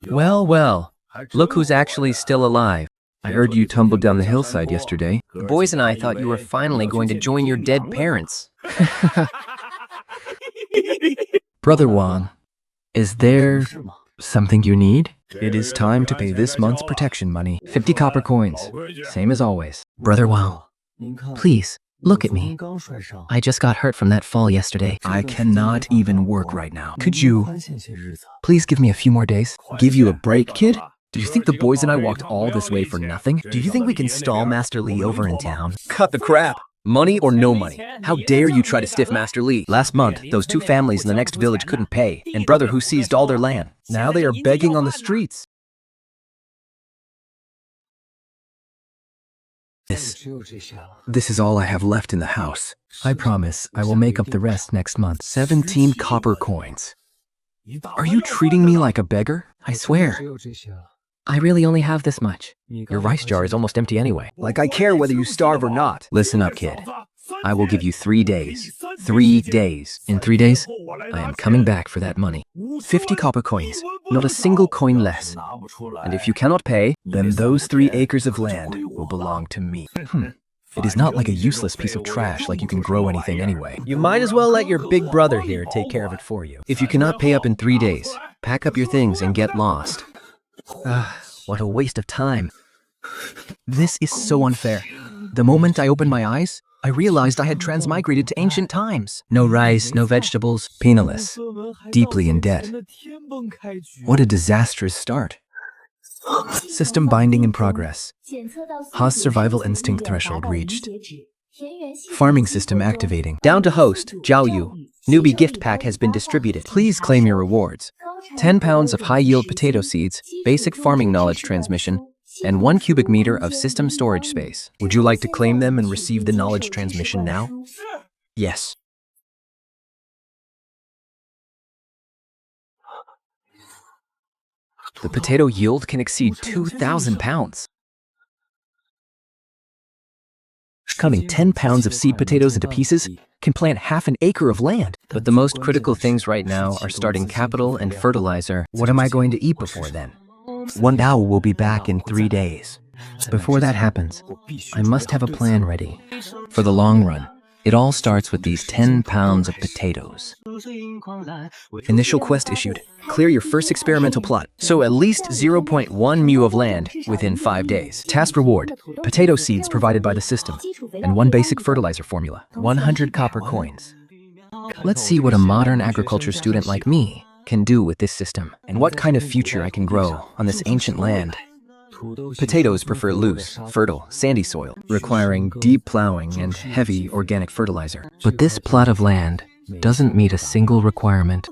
Well, well, look who's actually still alive. I heard you tumbled down the hillside yesterday. The boys and I thought you were finally going to join your dead parents. Brother Wang, is there something you need? It is time to pay this month's protection money. 50 copper coins, same as always. Brother Wang, please, look at me. I just got hurt from that fall yesterday. I cannot even work right now. Could you please give me a few more days? Give you a break, kid? Do you think the boys and I walked all this way for nothing? Do you think we can stall Master Li over in town? Cut the crap! Money or no money? How dare you try to stiff Master Li? Last month, those two families in the next village couldn't pay, and brother who seized all their land. Now they are begging on the streets. This is all I have left in the house. I promise I will make up the rest next month. 17 copper coins. Are you treating me like a beggar? I swear. I really only have this much. Your rice jar is almost empty anyway. Like I care whether you starve or not. Listen up, kid. I will give you 3 days. 3 days. In 3 days, I am coming back for that money. 50 copper coins, not a single coin less. And if you cannot pay, then those 3 acres of land will belong to me. It is not like a useless piece of trash like you can grow anything anyway. You might as well let your big brother here take care of it for you. If you cannot pay up in 3 days, pack up your things and get lost. What a waste of time. This is so unfair. The moment I opened my eyes, I realized I had transmigrated to ancient times. No rice, no vegetables, penniless, deeply in debt. What a disastrous start. System binding in progress. Ha's survival instinct threshold reached. Farming system activating. Down to host, Zhao Yu. Newbie gift pack has been distributed. Please claim your rewards. 10 pounds of high-yield potato seeds, basic farming knowledge transmission, and 1 cubic meter of system storage space. Would you like to claim them and receive the knowledge transmission now? Yes. The potato yield can exceed 2,000 pounds. Cutting 10 pounds of seed potatoes into pieces can plant half an acre of land. But the most critical things right now are starting capital and fertilizer. What am I going to eat before then? One Dao will be back in 3 days. Before that happens, I must have a plan ready. For the long run, it all starts with these 10 pounds of potatoes. Initial quest issued. Clear your first experimental plot. So at least 0.1 mu of land within 5 days. Task reward. Potato seeds provided by the system. And 1 basic fertilizer formula. 100 copper coins. Let's see what a modern agriculture student like me can do with this system. And what kind of future I can grow on this ancient land. Potatoes prefer loose, fertile, sandy soil, requiring deep plowing and heavy organic fertilizer. But this plot of land doesn't meet a single requirement.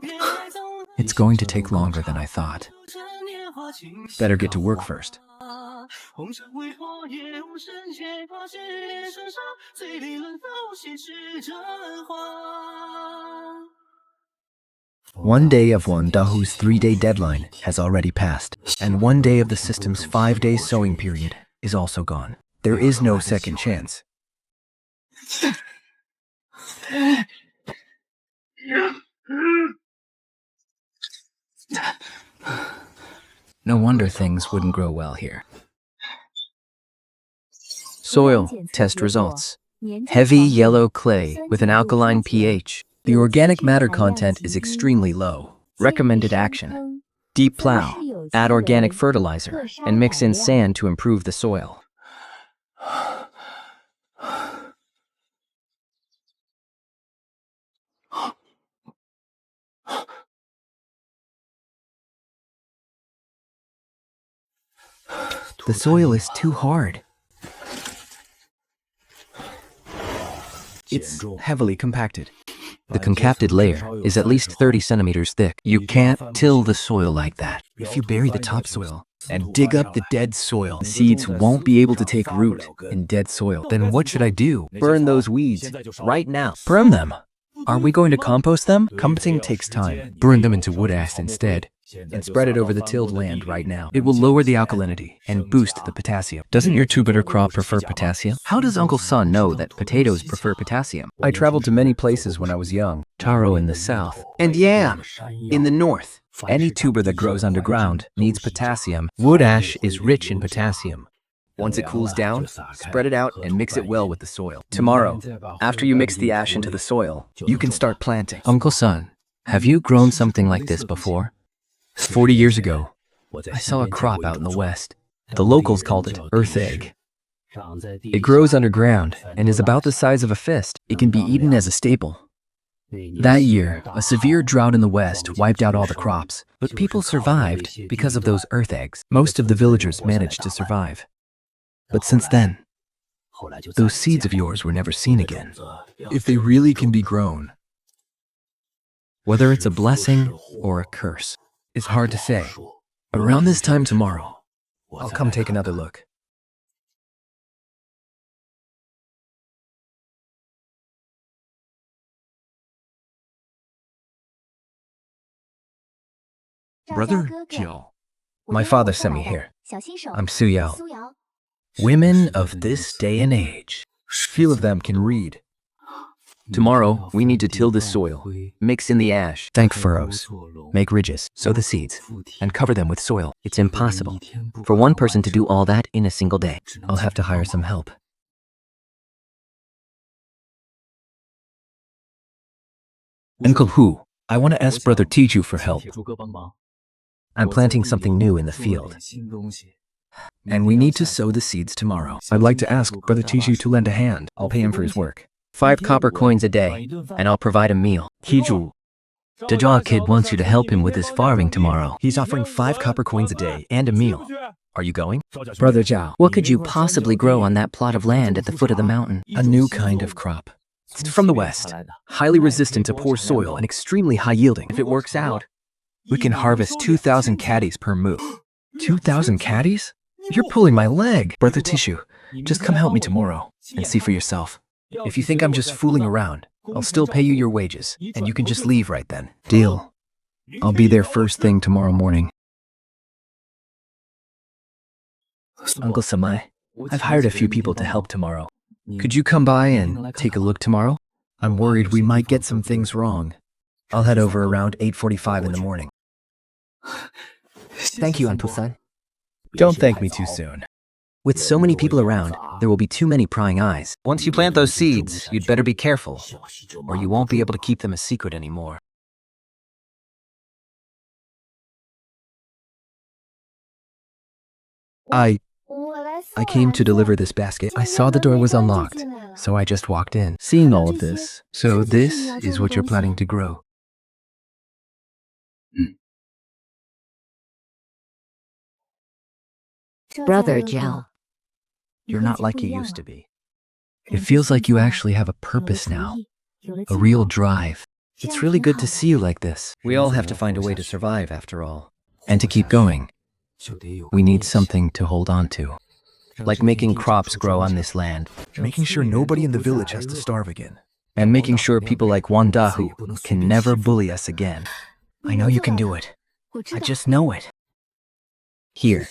It's going to take longer than I thought. Better get to work first. One day of Wan Dahu's 3-day deadline has already passed, and 1 day of the system's 5-day sowing period is also gone. There is no second chance. No wonder things wouldn't grow well here. Soil test results. Heavy yellow clay with an alkaline pH. The organic matter content is extremely low. Recommended action. Deep plow, add organic fertilizer, and mix in sand to improve the soil. The soil is too hard. It's heavily compacted. The concapted layer is at least 30 centimeters thick. You can't till the soil like that. If you bury the topsoil and dig up the dead soil, the seeds won't be able to take root in dead soil. Then what should I do? Burn those weeds right now. Burn them. Are we going to compost them? Composting takes time. Burn them into wood ash instead and spread it over the tilled land right now. It will lower the alkalinity and boost the potassium. Doesn't your two-bitter crop prefer potassium? How does Uncle Son know that potatoes prefer potassium? I traveled to many places when I was young. Taro in the south and yam in the north. Any tuber that grows underground needs potassium. Wood ash is rich in potassium. Once it cools down, spread it out and mix it well with the soil. Tomorrow, after you mix the ash into the soil, you can start planting. Uncle Son, have you grown something like this before? 40 years ago, I saw a crop out in the west. the locals called it earth egg. It grows underground and is about the size of a fist. It can be eaten as a staple. That year, a severe drought in the west wiped out all the crops, but people survived because of those earth eggs. Most of the villagers managed to survive. But since then, those seeds of yours were never seen again. If they really can be grown, whether it's a blessing or a curse, it's hard to say. Around this time tomorrow, I'll come take another look. Brother Jiao, my father sent me here. I'm Su Yao. Women of this day and age. Few of them can read. Tomorrow, we need to till the soil, mix in the ash, thank furrows, make ridges, sow the seeds, and cover them with soil. It's impossible for one person to do all that in a single day. I'll have to hire some help. Uncle Hu, I want to ask Brother Tiju for help. I'm planting something new in the field, and we need to sow the seeds tomorrow. I'd like to ask Brother Tiju to lend a hand. I'll pay him for his work. 5 copper coins a day, and I'll provide a meal. Tiju, The Jaw Kid wants you to help him with his farming tomorrow. he's offering 5 copper coins a day and a meal. Are you going? Brother Zhao, What could you possibly grow on that plot of land at the foot of the mountain? a new kind of crop. It's from the west, highly resistant to poor soil and extremely high yielding. If it works out, we can harvest 2,000 caddies per moo. 2,000 caddies? You're pulling my leg. Brother Tishu, just come help me tomorrow and see for yourself. If you think I'm just fooling around, I'll still pay you your wages, and you can just leave right then. Deal. I'll be there first thing tomorrow morning. Uncle Samai, I've hired a few people to help tomorrow. Could you come by and take a look tomorrow? I'm worried we might get some things wrong. I'll head over around 8:45 in the morning. Thank you, Uncle Son. Don't thank me too soon. With so many people around, there will be too many prying eyes. Once you plant those seeds, you'd better be careful, or you won't be able to keep them a secret anymore. I came to deliver this basket. I saw the door was unlocked, so I just walked in. Seeing all of this, so this is what you're planning to grow. Brother Jiao. You're not like you used to be. It feels like you actually have a purpose now, a real drive. It's really good to see you like this. We all have to find a way to survive, after all. And to keep going, we need something to hold on to. Like making crops grow on this land, making sure nobody in the village has to starve again, and making sure people like Wan Dahu can never bully us again. I know you can do it. I just know it. Here,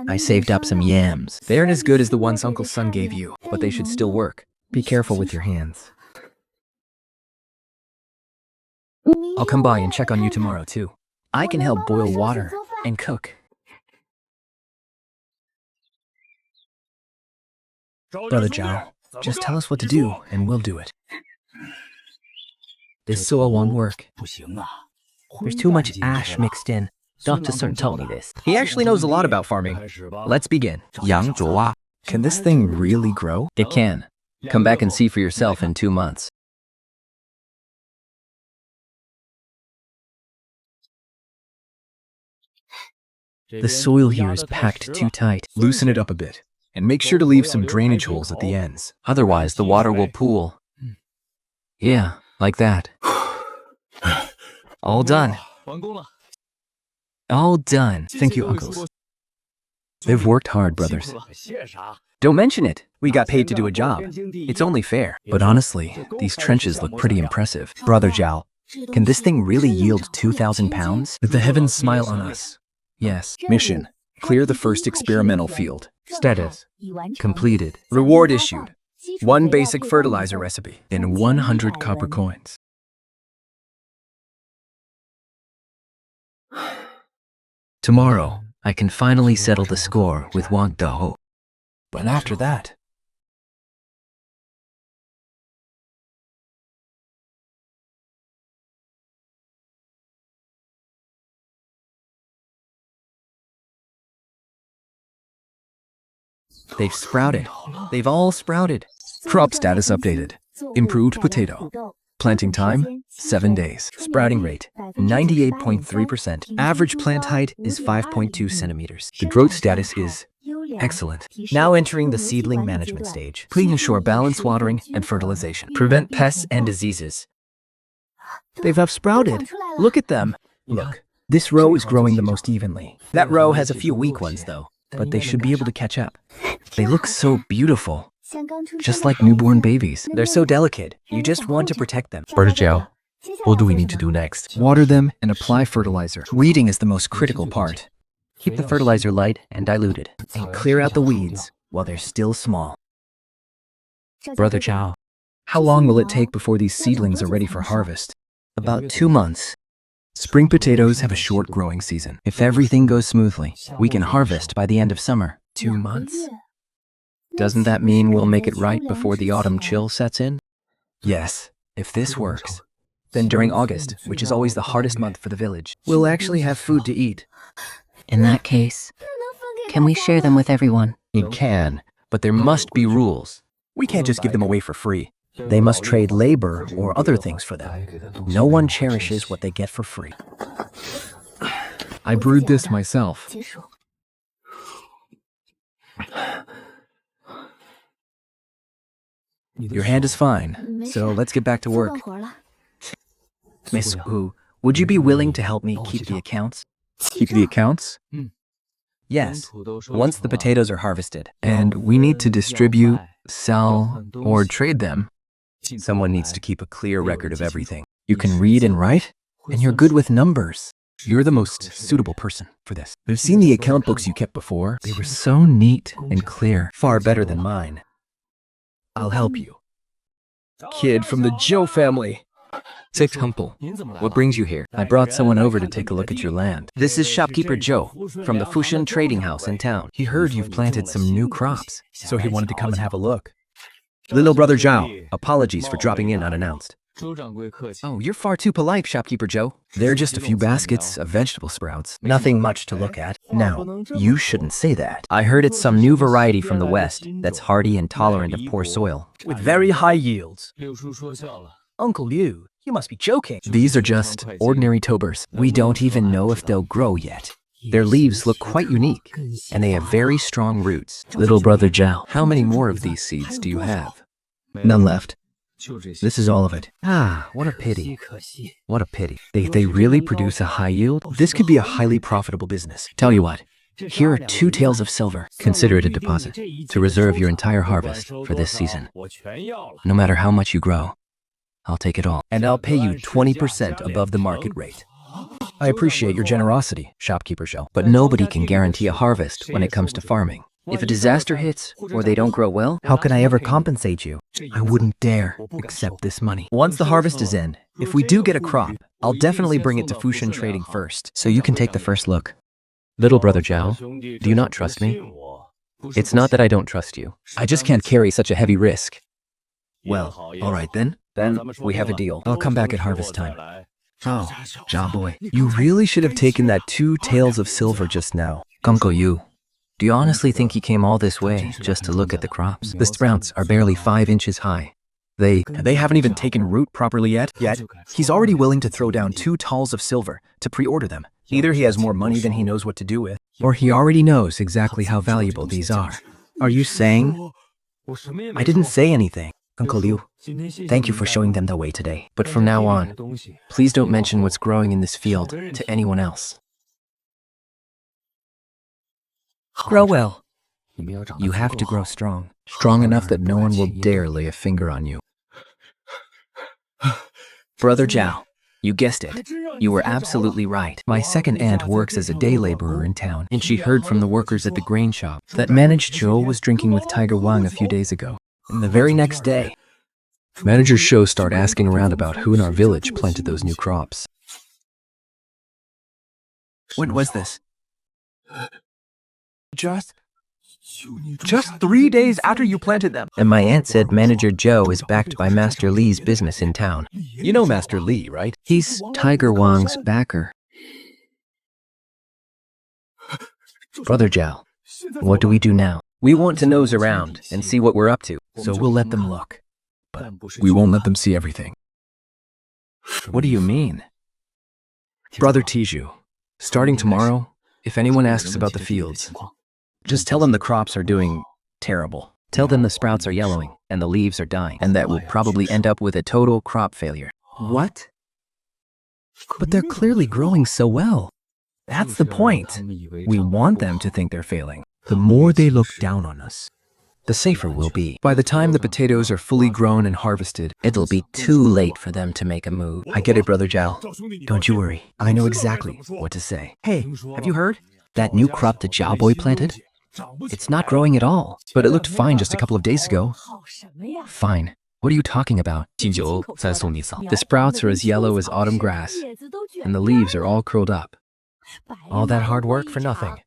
I saved up some yams. They aren't as good as the ones Uncle Sun gave you, but they should still work. Be careful with your hands. I'll come by and check on you tomorrow, too. I can help boil water and cook. Brother Zhao, just tell us what to do, and we'll do it. This soil won't work. There's too much ash mixed in. Dr. Sun told me this. He actually knows a lot about farming. Let's begin. Can this thing really grow? It can. Come back and see for yourself in 2 months. The soil here is packed too tight. Loosen it up a bit, and make sure to leave some drainage holes at the ends. Otherwise, the water will pool. Yeah, like that. All done. All done. Thank you, uncles. They've worked hard, brothers. Don't mention it. We got paid to do a job. It's only fair. But honestly, these trenches look pretty impressive. Brother Zhao, can this thing really yield 2,000 pounds? If the heavens smile on us. Yes. Mission: clear the first experimental field. Status: completed. Reward issued: 1 basic fertilizer recipe and 100 copper coins. Tomorrow, I can finally settle the score with Wang Daho. But after that, They've sprouted. They've all sprouted. crop status updated. Improved potato. Planting time, 7 days. Sprouting rate, 98.3%. Average plant height is 5.2 centimeters. The growth status is excellent. Now entering the seedling management stage. Please ensure balanced watering and fertilization. Prevent pests and diseases. They have sprouted. Look at them. Look, this row is growing the most evenly. That row has a few weak ones though, but they should be able to catch up. They look so beautiful. Just like newborn babies. They're so delicate. You just want to protect them. Brother Jiao, what do we need to do next? Water them and apply fertilizer. Weeding is the most critical part. Keep the fertilizer light and diluted, and clear out the weeds while they're still small. Brother Jiao, How long will it take before these seedlings are ready for harvest? About 2 months. Spring potatoes have a short growing season. If everything goes smoothly, we can harvest by the end of summer. 2 months? Doesn't that mean we'll make it right before the autumn chill sets in? Yes, if this works. Then during August, which is always the hardest month for the village, we'll actually have food to eat. In that case, can we share them with everyone? You can, but there must be rules. We can't just give them away for free. They must trade labor or other things for them. No one cherishes what they get for free. I brewed this myself. Your hand is fine, so let's get back to work. Miss Wu, would you be willing to help me keep the accounts? Keep the accounts? Yes, once the potatoes are harvested. And we need to distribute, sell, or trade them. Someone needs to keep a clear record of everything. You can read and write, and you're good with numbers. You're the most suitable person for this. I've seen the account books you kept before. They were so neat and clear, far better than mine. I'll help you. Kid from the Zhou family. Six Humble, what brings you here? I brought someone over to take a look at your land. This is shopkeeper Zhou from the Fushan trading house in town. He heard you've planted some new crops, so he wanted to come and have a look. Little brother Zhao, apologies for dropping in unannounced. Oh, you're far too polite, shopkeeper Zhou. They're just a few baskets of vegetable sprouts. Nothing much to look at. Now, you shouldn't say that. I heard it's some new variety from the West that's hardy and tolerant of poor soil, with very high yields. Uncle Liu, you must be joking. These are just ordinary tubers. We don't even know if they'll grow yet. Their leaves look quite unique, and they have very strong roots. Little brother Zhao, how many more of these seeds do you have? None left. This is all of it. Ah, what a pity. What a pity. They really produce a high yield? This could be a highly profitable business. Tell you what, here are 2 taels of silver. Consider it a deposit to reserve your entire harvest for this season. No matter how much you grow, I'll take it all. And I'll pay you 20% above the market rate. I appreciate your generosity, shopkeeper Zhou, but nobody can guarantee a harvest when it comes to farming. If a disaster hits, or they don't grow well, how can I ever compensate you? I wouldn't dare accept this money. Once the harvest is in, if we do get a crop, I'll definitely bring it to Fushan Trading first, so you can take the first look. Little brother Zhao, do you not trust me? It's not that I don't trust you. I just can't carry such a heavy risk. Well, all right then. Then we have a deal. I'll come back at harvest time. Oh, Zhao boy, you really should have taken that 2 taels of silver just now. Uncle Yu, do you honestly think he came all this way just to look at the crops? The sprouts are barely 5 inches high. They haven't even taken root properly yet. He's already willing to throw down 2 taels of silver to pre-order them. Either he has more money than he knows what to do with, or he already knows exactly how valuable these are. Are you saying? I didn't say anything. Uncle Liu, thank you for showing them the way today. But from now on, please don't mention what's growing in this field to anyone else. Grow well. You have to grow strong. Strong enough that no one will dare lay a finger on you. Brother Zhao, you guessed it. You were absolutely right. My second aunt works as a day laborer in town, and she heard from the workers at the grain shop that Manager Zhou was drinking with Tiger Wang a few days ago. And the very next day, Manager Zhou started asking around about who in our village planted those new crops. When was this? Just 3 days after you planted them. And my aunt said Manager Joe is backed by Master Lee's business in town. You know Master Lee, right? He's Tiger Wang's backer. Brother Zhao, what do we do now? We want to nose around and see what we're up to, so we'll let them look. But we won't let them see everything. What do you mean? Brother Tiju, starting tomorrow, if anyone asks about the fields, Just tell them the crops are doing terrible. Tell them the sprouts are yellowing and the leaves are dying, and that will probably end up with a total crop failure. What? But they're clearly growing so well. That's the point. We want them to think they're failing. the more they look down on us. The safer we'll be. By the time the potatoes are fully grown and harvested, It'll be too late for them to make a move. I get it, Brother Zhao. Don't you worry. I know exactly what to say. Hey, have you heard? That new crop the Zhao boy planted? It's not growing at all. but it looked fine just a couple of days ago. Fine. What are you talking about? The sprouts are as yellow as autumn grass, and the leaves are all curled up. All that hard work for nothing.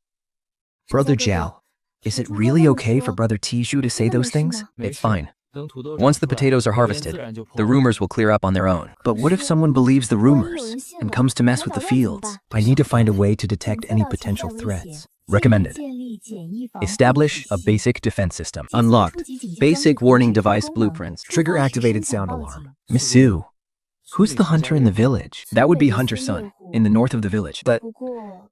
Brother Zhao, is it really okay for Brother Tiju to say those things? It's fine. Once the potatoes are harvested, the rumors will clear up on their own. But what if someone believes the rumors and comes to mess with the fields? I need to find a way to detect any potential threats. Recommended. Establish a basic defense system. Unlocked. Basic warning device blueprints. Trigger activated sound alarm. Miss Sue, who's the hunter in the village? That would be Hunter's son, in the north of the village. But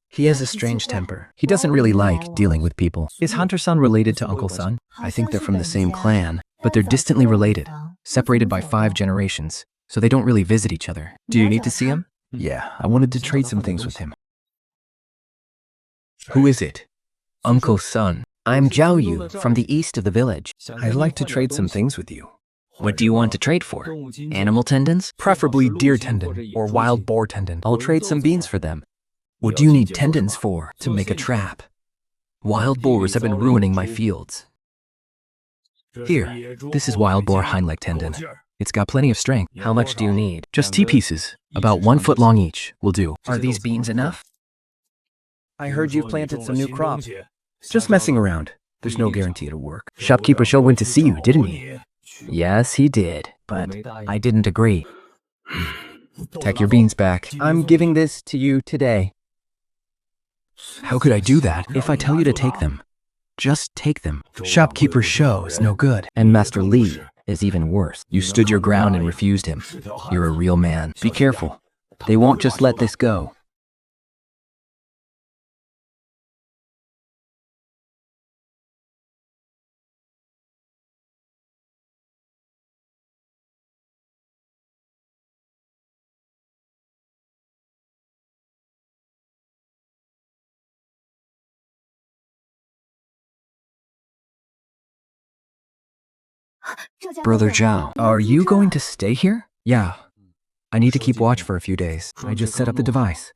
he has a strange temper. He doesn't really like dealing with people. Is Hunter's son related to Uncle Sun? I think they're from the same clan, but they're distantly related, separated by 5 generations, so they don't really visit each other. Do you need to see him? Yeah, I wanted to trade some things with him. Who is it? Uncle Sun. I'm Zhao Yu, from the east of the village. I'd like to trade some things with you. What do you want to trade for? Animal tendons? Preferably deer tendon or wild boar tendon. I'll trade some beans for them. What do you need tendons for? To make a trap. Wild boars have been ruining my fields. Here, this is wild boar hind leg tendon. It's got plenty of strength. How much do you need? Just T-pieces, about 1 foot long each, will do. Are these beans enough? I heard you've planted some new crops. Just messing around. There's no guarantee it'll work. Shopkeeper Shou went to see you, didn't he? Yes, he did, but I didn't agree. Take your beans back. I'm giving this to you today. How could I do that? If I tell you to take them, just take them. Shopkeeper Shou is no good. And Master Lee is even worse. You stood your ground and refused him. You're a real man. Be careful. They won't just let this go. Brother Zhao, are you going to stay here? Yeah. I need to keep watch for a few days. I just set up the device.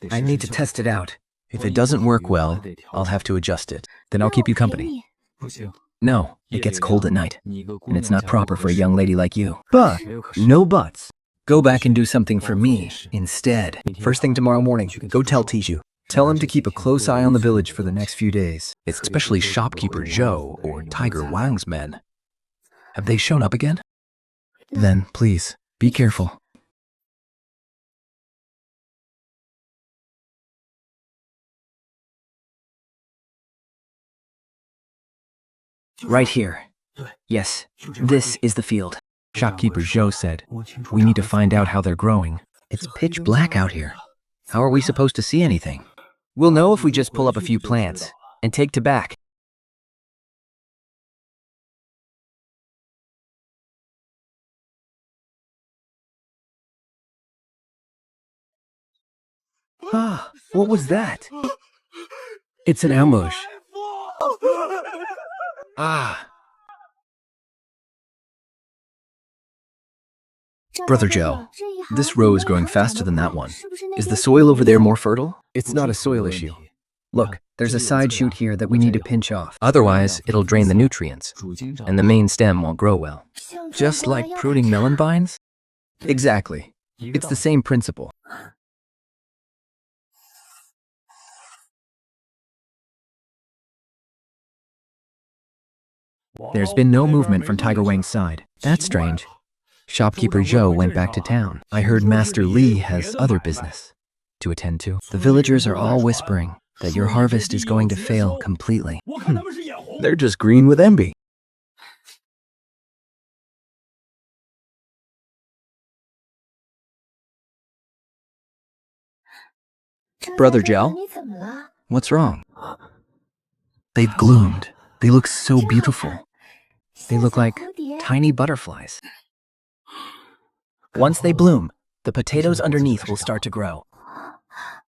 I need to test it out. If it doesn't work well, I'll have to adjust it. Then I'll keep you company. No, it gets cold at night, and it's not proper for a young lady like you. But, no buts. Go back and do something for me instead. First thing tomorrow morning, go tell Tiju. Tell him to keep a close eye on the village for the next few days. Especially Shopkeeper Zhou or Tiger Wang's men. Have they shown up again? Then, please, be careful. Right here. Yes, this is the field. Shopkeeper Zhou said, we need to find out how they're growing. It's pitch black out here. How are we supposed to see anything? We'll know if we just pull up a few plants and take to back. Ah, what was that? It's an ambush. Ah. Brother Zhao, this row is growing faster than that one. Is the soil over there more fertile? It's not a soil issue. Look, there's a side shoot here that we need to pinch off. Otherwise, it'll drain the nutrients, and the main stem won't grow well. Just like pruning melon vines? Exactly. It's the same principle. There's been no movement from Tiger Wang's side. That's strange. Shopkeeper Zhou went back to town. I heard Master Li has other business to attend to. The villagers are all whispering that your harvest is going to fail completely. They're just green with envy. Brother Zhao, what's wrong? They've gloomed. They look so beautiful. They look like tiny butterflies. Once they bloom, the potatoes underneath will start to grow.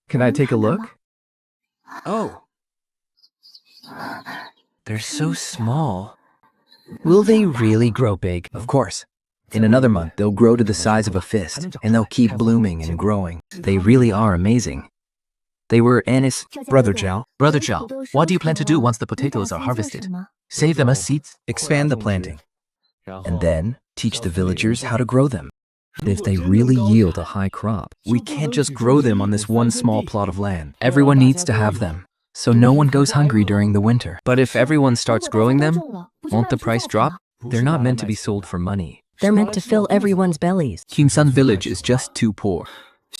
Can I take a look? Oh. They're so small. Will they really grow big? Of course. In another month, they'll grow to the size of a fist, and they'll keep blooming and growing. They really are amazing. They were Annis. Brother Zhao, what do you plan to do once the potatoes are harvested? Save them as seeds? Expand the planting, and then teach the villagers how to grow them. If they really yield a high crop, we can't just grow them on this one small plot of land. Everyone needs to have them, so no one goes hungry during the winter. But if everyone starts growing them, won't the price drop? They're not meant to be sold for money. They're meant to fill everyone's bellies. Kinsan village is just too poor.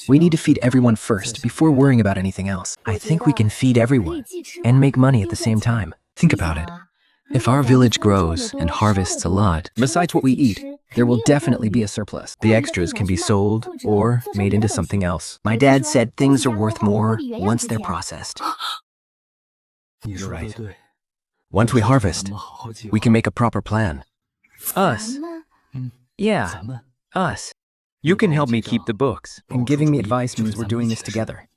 We need to feed everyone first before worrying about anything else. I think we can feed everyone and make money at the same time. Think about it. If our village grows and harvests a lot, besides what we eat, there will definitely be a surplus. The extras can be sold or made into something else. My dad said things are worth more once they're processed. You're right. Once we harvest, we can make a proper plan. Us? Yeah, us. You can help me keep the books, and giving me advice means we're doing this together.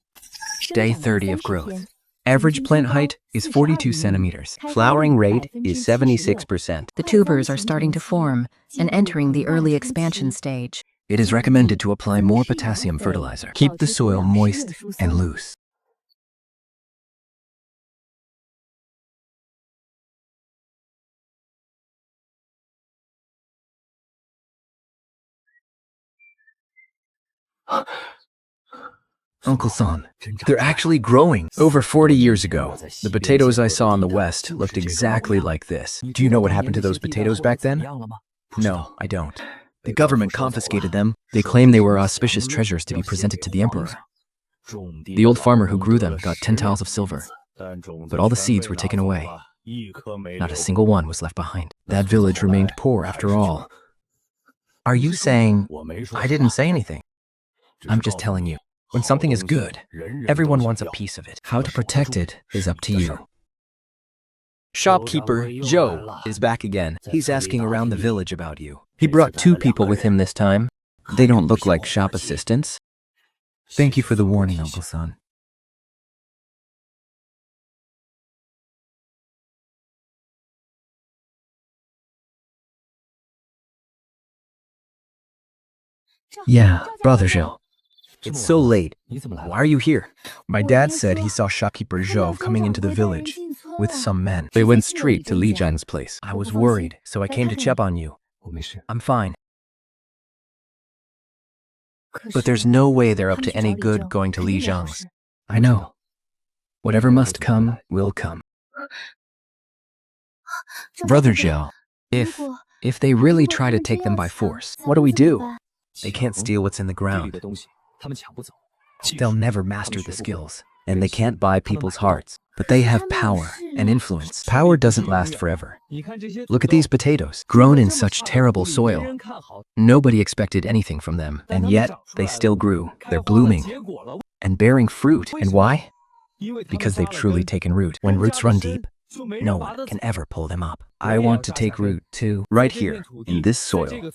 Day 30 of growth. Average plant height is 42 centimeters. Flowering rate is 76%. The tubers are starting to form and entering the early expansion stage. It is recommended to apply more potassium fertilizer. Keep the soil moist and loose. Uncle Son, they're actually growing. Over 40 years ago, the potatoes I saw in the West looked exactly like this. Do you know what happened to those potatoes back then? No, I don't. The government confiscated them. They claimed they were auspicious treasures to be presented to the emperor. The old farmer who grew them got 10 tiles of silver, but all the seeds were taken away. Not a single one was left behind. That village remained poor after all. Are you saying I didn't say anything? I'm just telling you. When something is good, everyone wants a piece of it. How to protect it is up to you. Shopkeeper Zhou is back again. He's asking around the village about you. He brought 2 people with him this time. They don't look like shop assistants. Thank you for the warning, Uncle Son. Yeah, Brother Zhou. It's so late. Why are you here? My dad said he saw shopkeeper Zhou coming into the village with some men. They went straight to Li Zhang's place. I was worried, so I came to check on you. I'm fine. But there's no way they're up to any good going to Li Zhang's. I know. Whatever must come, will come. Brother Zhou, if they really try to take them by force, what do we do? They can't steal what's in the ground. They'll never master the skills, and they can't buy people's hearts. But they have power and influence. Power doesn't last forever. Look at these potatoes, grown in such terrible soil. Nobody expected anything from them, and yet they still grew. They're blooming and bearing fruit. And why? Because they've truly taken root. When roots run deep, no one can ever pull them up. I want to take root too, right here, in this soil.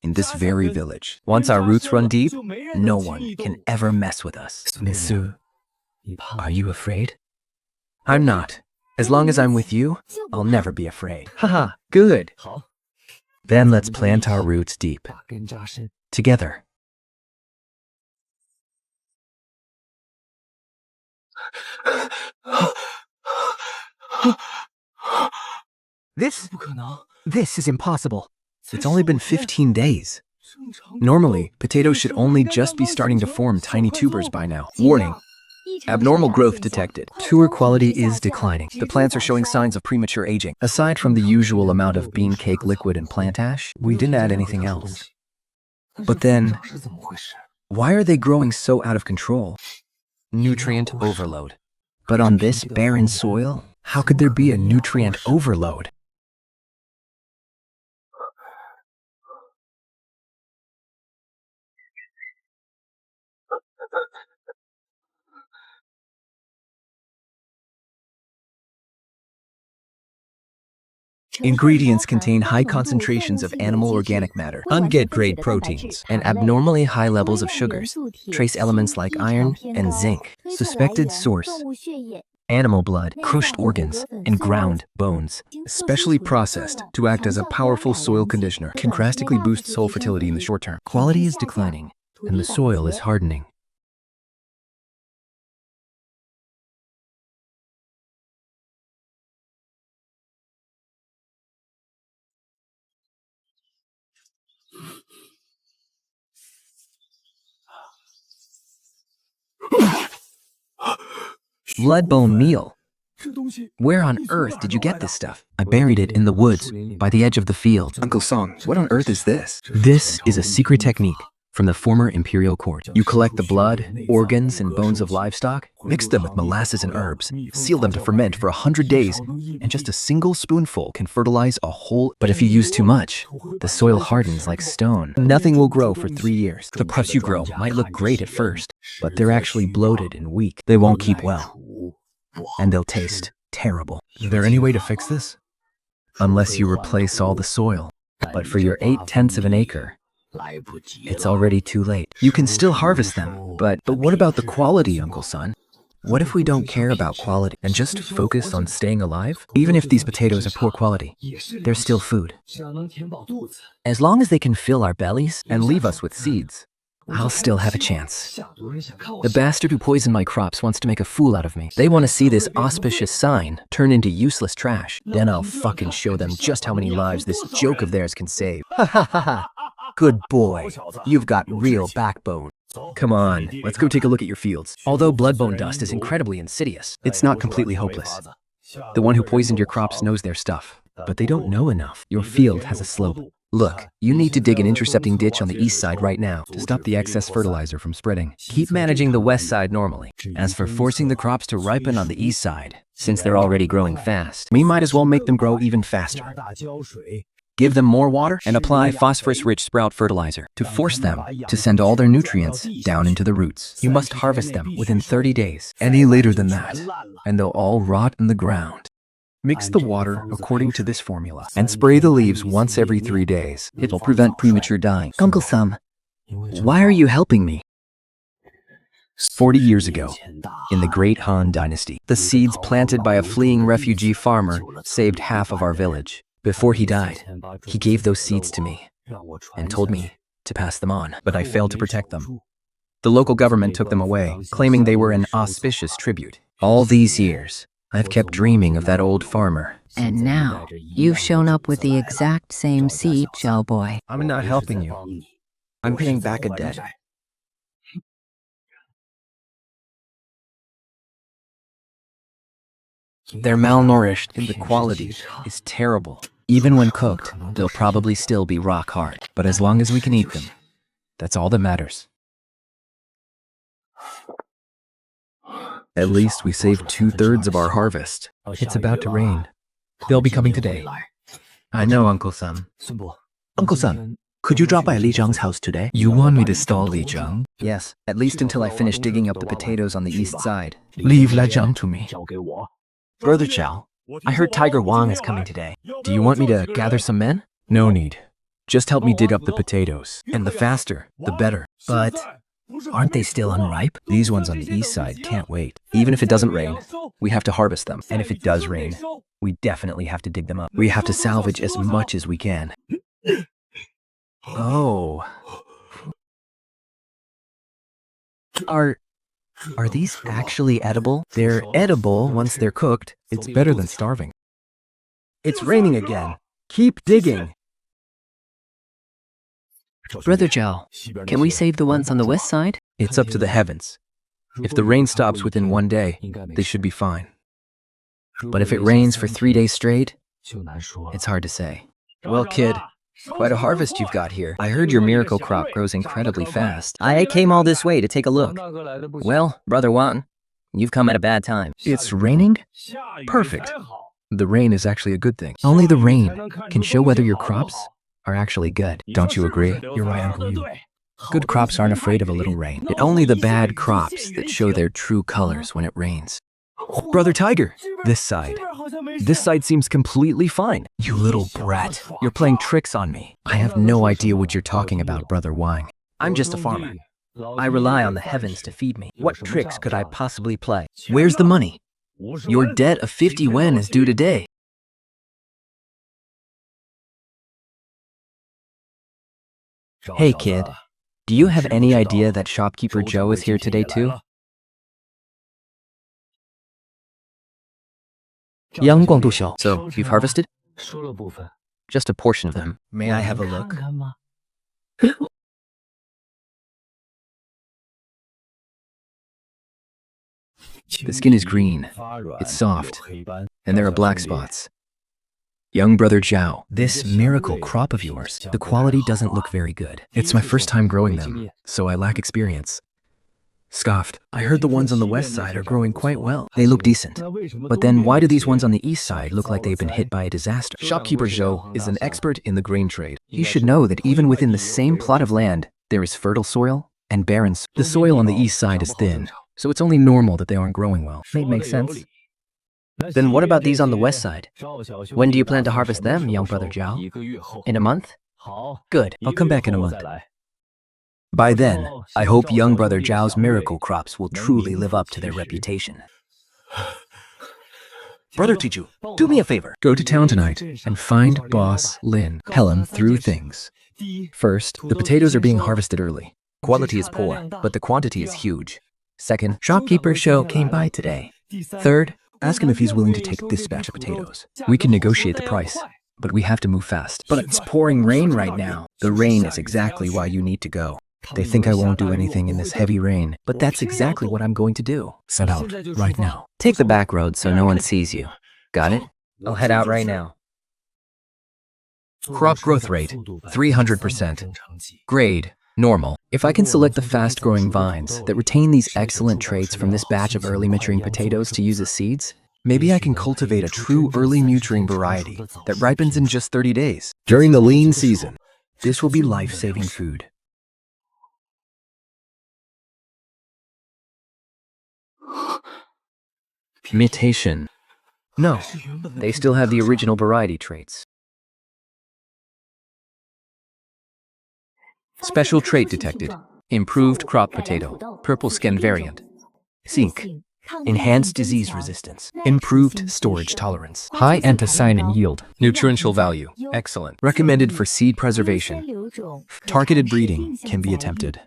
In this very village. Once our roots run deep, no one can ever mess with us. Monsieur, are you afraid? I'm not. As long as I'm with you, I'll never be afraid. Haha, good. Then let's plant our roots deep. Together. This is impossible. It's only been 15 days. Normally, potatoes should only just be starting to form tiny tubers by now. Warning, Abnormal growth detected. Tour quality is declining. The plants are showing signs of premature aging. Aside from the usual amount of bean cake liquid and plant ash, we didn't add anything else. But then, why are they growing so out of control? Nutrient overload. But on this barren soil, how could there be a nutrient overload? Ingredients contain high concentrations of animal organic matter, unget-grade proteins, and abnormally high levels of sugars, trace elements like iron and zinc. Suspected source: animal blood, crushed organs, and ground bones, specially processed to act as a powerful soil conditioner, can drastically boost soil fertility in the short term. Quality is declining, and the soil is hardening. Blood-bone meal. Where on earth did you get this stuff? I buried it in the woods, by the edge of the field. Uncle Song, what on earth is this? This is a secret technique from the former imperial court. You collect the blood, organs, and bones of livestock, mix them with molasses and herbs, seal them to ferment for 100 days, and just a single spoonful can fertilize a whole... But if you use too much, the soil hardens like stone. Nothing will grow for 3 years. The crops you grow might look great at first, but they're actually bloated and weak. They won't keep well, and they'll taste terrible. Is there any way to fix this? Unless you replace all the soil. But for your 8/10 of an acre, it's already too late. You can still harvest them, but what about the quality, Uncle Son? What if we don't care about quality and just focus on staying alive? Even if these potatoes are poor quality, they're still food. As long as they can fill our bellies and leave us with seeds, I'll still have a chance. The bastard who poisoned my crops wants to make a fool out of me. They want to see this auspicious sign turn into useless trash. Then I'll fucking show them just how many lives this joke of theirs can save. Ha ha ha ha. Good boy. You've got real backbone. Come on, let's go take a look at your fields. Although bloodbone dust is incredibly insidious, it's not completely hopeless. The one who poisoned your crops knows their stuff, but they don't know enough. Your field has a slope. Look, you need to dig an intercepting ditch on the east side right now to stop the excess fertilizer from spreading. Keep managing the west side normally. As for forcing the crops to ripen on the east side, since they're already growing fast, we might as well make them grow even faster. Give them more water and apply phosphorus-rich sprout fertilizer to force them to send all their nutrients down into the roots. You must harvest them within 30 days. Any later than that, and they'll all rot in the ground. Mix the water according to this formula and spray the leaves once every 3 days. It'll prevent premature dying. Uncle Thumb, why are you helping me? 40 years ago, in the Great Han Dynasty, the seeds planted by a fleeing refugee farmer saved half of our village. Before he died, he gave those seeds to me and told me to pass them on, but I failed to protect them. The local government took them away, claiming they were an auspicious tribute. All these years, I've kept dreaming of that old farmer. And now, you've shown up with the exact same seed, Shell Boy. I'm not helping you. I'm paying back a debt. They're malnourished and the quality is terrible. Even when cooked, they'll probably still be rock hard. But as long as we can eat them, that's all that matters. At least we saved 2/3 of our harvest. It's about to rain. They'll be coming today. I know, Uncle Sun. Uncle Sun, could you drop by Li Zhang's house today? You want me to stall Li Zhang? Yes, at least until I finish digging up the potatoes on the east side. Leave Li Zhang to me. Brother Chow, I heard Tiger Wang is coming today. Do you want me to gather some men? No need. Just help me dig up the potatoes. And the faster, the better. But aren't they still unripe? These ones on the east side can't wait. Even if it doesn't rain, we have to harvest them. And if it does rain, we definitely have to dig them up. We have to salvage as much as we can. Oh. Are these actually edible? They're edible once they're cooked. It's better than starving. It's raining again. Keep digging. Brother Joe, can we save the ones on the west side? It's up to the heavens. If the rain stops within 1 day, they should be fine. But if it rains for 3 days straight, it's hard to say. Well, kid, quite a harvest you've got here. I heard your miracle crop grows incredibly fast. I came all this way to take a look. Well, Brother Wan, you've come at a bad time. It's raining? Perfect. The rain is actually a good thing. Only the rain can show whether your crops are actually good. Don't you agree? You're right, Uncle Yu. Good crops aren't afraid of a little rain. It's only the bad crops that show their true colors when it rains. Brother Tiger, this side. This side seems completely fine. You little brat. You're playing tricks on me. I have no idea what you're talking about, Brother Wang. I'm just a farmer. I rely on the heavens to feed me. What tricks could I possibly play? Where's the money? Your debt of 50 wen is due today. Hey, kid. Do you have any idea that shopkeeper Joe is here today too? Young Guangdu Xiao. So, you've harvested? Just a portion of them. May I have a look? The skin is green, it's soft, and there are black spots. Young Brother Zhao, this miracle crop of yours, the quality doesn't look very good. It's my first time growing them, so I lack experience. Scoffed. I heard the ones on the west side are growing quite well. They look decent. But then why do these ones on the east side look like they've been hit by a disaster? Shopkeeper Zhou is an expert in the grain trade. He should know that even within the same plot of land, there is fertile soil and barren soil. The soil on the east side is thin, so it's only normal that they aren't growing well. Makes sense. Then what about these on the west side? When do you plan to harvest them, young Brother Zhao? In a month? Good, I'll come back in a month. By then, I hope young Brother Zhao's miracle crops will truly live up to their reputation. Brother Tichu, do me a favor. Go to town tonight and find Boss Lin. Tell him 3 things. First, the potatoes are being harvested early. Quality is poor, but the quantity is huge. Second, shopkeeper Show came by today. Third, ask him if he's willing to take this batch of potatoes. We can negotiate the price, but we have to move fast. But it's pouring rain right now. The rain is exactly why you need to go. They think I won't do anything in this heavy rain, but that's exactly what I'm going to do. Set out right now. Take the back road so no one sees you. Got it? I'll head out right now. Crop growth rate, 300%. Grade, normal. If I can select the fast-growing vines that retain these excellent traits from this batch of early maturing potatoes to use as seeds, maybe I can cultivate a true early maturing variety that ripens in just 30 days. During the lean season, this will be life-saving food. Mutation. No, they still have the original variety traits. Special trait detected. Improved crop potato. Purple skin variant. Zinc. Enhanced disease resistance. Improved storage tolerance. High anthocyanin yield. Nutritional value. Excellent. Recommended for seed preservation. Targeted breeding can be attempted.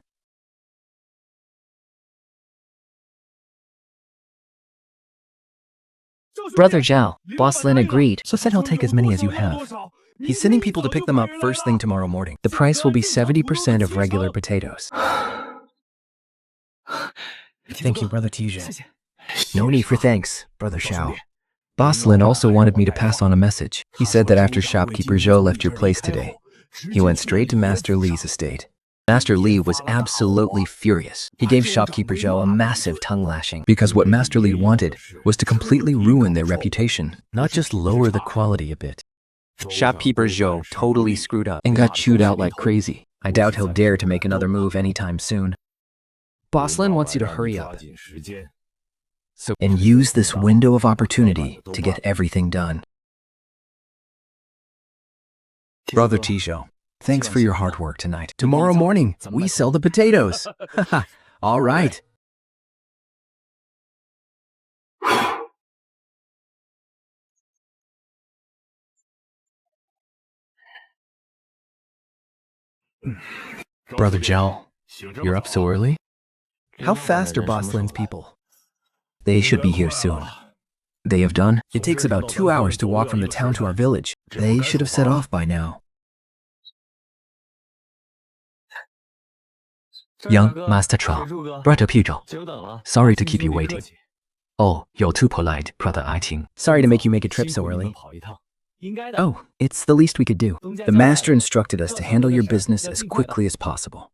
Brother Zhao, Boss Lin agreed. So said he'll take as many as you have. He's sending people to pick them up first thing tomorrow morning. The price will be 70% of regular potatoes. Thank you, Brother Tianjie. No need for thanks, Brother Xiao. Boss Lin also wanted me to pass on a message. He said that after shopkeeper Zhou left your place today, he went straight to Master Li's estate. Master Li was absolutely furious. He gave shopkeeper Zhou a massive tongue lashing. Because what Master Li wanted was to completely ruin their reputation, not just lower the quality a bit. Shopkeeper Zhou totally screwed up and got chewed out like crazy. I doubt he'll dare to make another move anytime soon. Boss Lin wants you to hurry up and use this window of opportunity to get everything done. Brother Tianjie, thanks for your hard work tonight. Tomorrow morning, we sell the potatoes. All right. Brother Zhao, you're up so early? How fast are Boss Lin's people? They should be here soon. They have done? It takes about 2 hours to walk from the town to our village. They should have set off by now. Young Master Chow, Brother Pedro, sorry to keep you waiting. Oh, you're too polite, Brother Aiting. Sorry to make you make a trip so early. Oh, it's the least we could do. The master instructed us to handle your business as quickly as possible.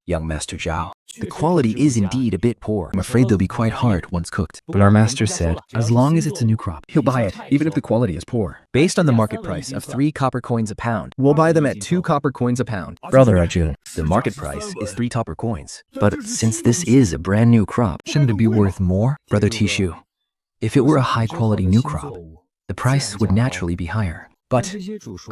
Young Master Zhao. The quality is indeed a bit poor. I'm afraid they'll be quite hard once cooked. But our master said, as long as it's a new crop, He'll buy it, even if the quality is poor. based on the market price of 3 copper coins a pound. We'll buy them at 2 copper coins a pound. Brother Arjun, the market price is 3 copper coins. But since this is a brand new crop, shouldn't it be worth more? Brother Tishu, if it were a high quality new crop, the price would naturally be higher. But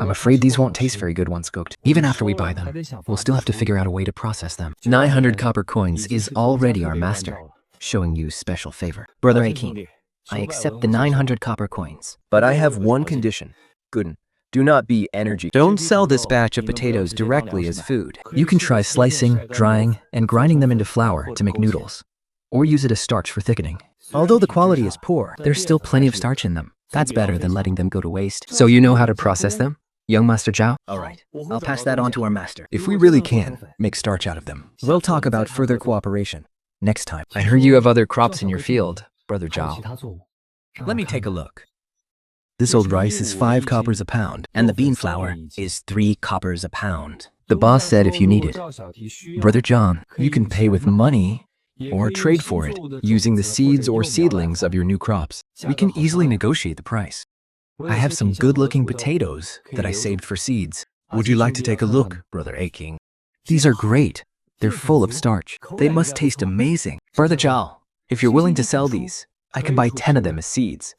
I'm afraid these won't taste very good once cooked. Even after we buy them, we'll still have to figure out a way to process them. 900 copper coins is already our master, showing you special favor. Brother Akin, I accept the 900 copper coins. But I have one condition. Gooden, do not be energy. Don't sell this batch of potatoes directly as food. You can try slicing, drying, and grinding them into flour to make noodles, or use it as starch for thickening. Although the quality is poor, There's still plenty of starch in them. That's better than letting them go to waste. So you know how to process them, young Master Zhao? all right. I'll pass that on to our master. If we really can, make starch out of them. We'll talk about further cooperation next time. I heard you have other crops in your field, Brother Zhao. Let me take a look. This old rice is 5 coppers a pound. And the bean flour is 3 coppers a pound. The boss said if you need it. Brother John, you can pay with money or trade for it using the seeds or seedlings of your new crops. We can easily negotiate the price. I have some good-looking potatoes that I saved for seeds. Would you like to take a look, Brother Aking? These are great. They're full of starch. They must taste amazing. Brother Zhao, if you're willing to sell these, I can buy 10 of them as seeds.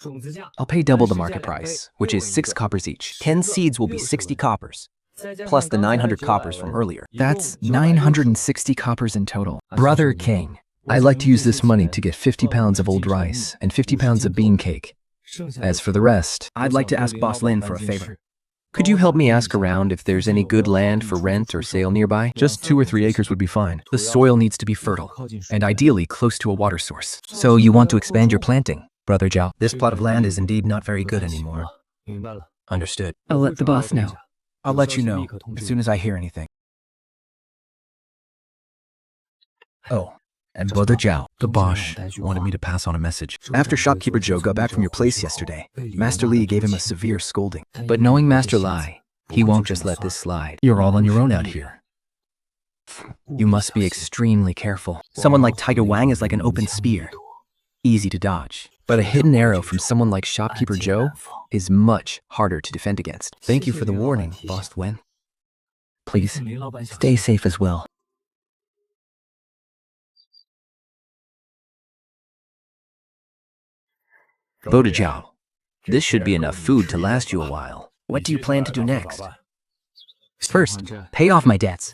I'll pay double the market price, which is 6 coppers each. 10 seeds will be 60 coppers, plus the 900 coppers from earlier. That's 960 coppers in total. Brother King, I'd like to use this money to get 50 pounds of old rice and 50 pounds of bean cake. As for the rest, I'd like to ask Boss Lin for a favor. could you help me ask around if there's any good land for rent or sale nearby? Just 2 or 3 acres would be fine. The soil needs to be fertile, and ideally close to a water source. So you want to expand your planting? Brother Zhao, This plot of land is indeed not very good anymore. understood. I'll let the boss know. I'll let you know as soon as I hear anything. Oh, And Brother Zhao, the Bosch, wanted me to pass on a message. After shopkeeper Joe got back from your place yesterday, Master Li gave him a severe scolding. But knowing Master Lai, he won't just let this slide. You're all on your own out here. You must be extremely careful. someone like Tiger Wang is like an open spear. Easy to dodge. But a hidden arrow from someone like shopkeeper Joe is much harder to defend against. Thank you for the warning, Boss Wen. Please, stay safe as well. Brother Zhao, this should be enough food to last you a while. What do you plan to do next? First, pay off my debts.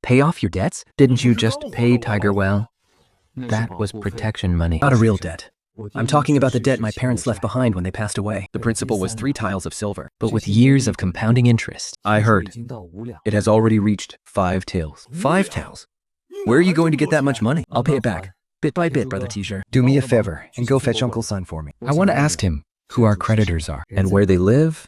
Pay off your debts? Didn't you just pay Tiger well? That was protection money. Not a real debt. I'm talking about the debt my parents left behind when they passed away. The principal was 3 tiles of silver, but with years of compounding interest. I heard it has already reached 5 taels. 5 taels? Where are you going to get that much money? I'll pay it back, bit by bit, Brother Teacher. Do me a favor and go fetch Uncle Son for me. I want to ask him who our creditors are and where they live.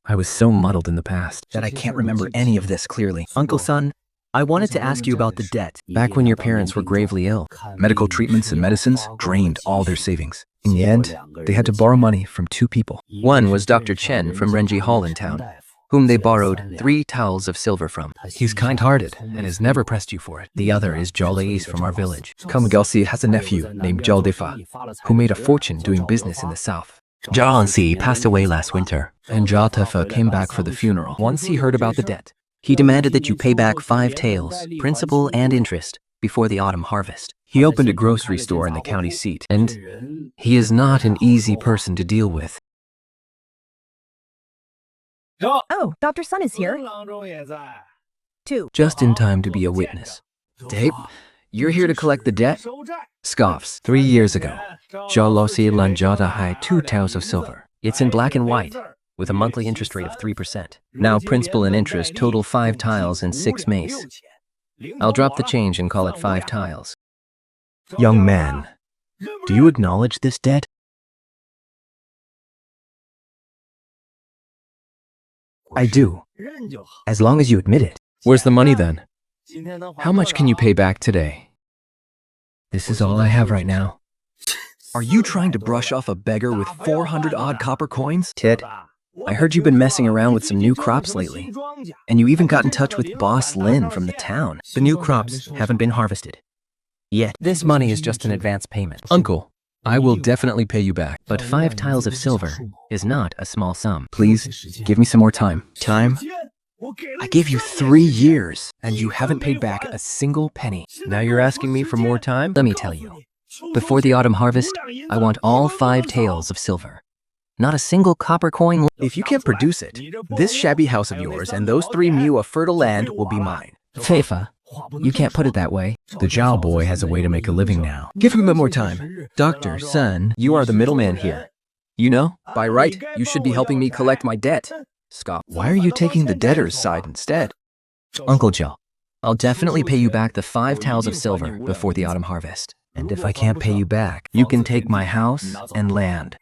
I was so muddled in the past. That I can't remember any of this clearly. Uncle Son, I wanted to ask you about the debt. Back when your parents were gravely ill, medical treatments and medicines drained all their savings. In the end, they had to borrow money from 2 people. One was Dr. Chen from Renji Hall in town, whom they borrowed 3 towels of silver from. He's kind-hearted and has never pressed you for it. The other is Zhao Leis from our village. Kamagelsi has a nephew named Zhao Defa, who made a fortune doing business in the south. Zhao Ansi passed away last winter, and Zhao Tefa came back for the funeral. Once he heard about the debt, He demanded that you pay back 5 taels, principal and interest, before the autumn harvest. he opened a grocery store in the county seat, and he is not an easy person to deal with. Oh, Dr. Sun is here. 2. Just in time to be a witness. Tape, you're here to collect the debt? Scoffs. 3 years ago, Zhao Losi Lanjata had 2 taels of silver. It's in black and white, with a monthly interest rate of 3%. Now principal and interest total 5 tiles and 6 mace. I'll drop the change and call it 5 tiles. Young man, do you acknowledge this debt? I do, as long as you admit it. Where's the money then? How much can you pay back today? This is all I have right now. Are you trying to brush off a beggar with 400 odd copper coins? Kid, I heard you've been messing around with some new crops lately. And you even got in touch with Boss Lin from the town. The new crops haven't been harvested yet. This money is just an advance payment. Uncle, I will definitely pay you back. But 5 tiles of silver is not a small sum. Please, give me some more time. Time? I gave you 3 years, and you haven't paid back a single penny. Now you're asking me for more time? Let me tell you. Before the autumn harvest, I want all 5 taels of silver. Not a single copper coin. If you can't produce it, this shabby house of yours and those 3 mu of fertile land will be mine. Feifa, you can't put it that way. The Zhao boy has a way to make a living now. Give him a bit more time. Dr. Sun, you are the middleman here. You know, by right, you should be helping me collect my debt. Scott, why are you taking the debtor's side instead? Uncle Joe, I'll definitely pay you back the 5 taels of silver before the autumn harvest. And if I can't pay you back, you can take my house and land.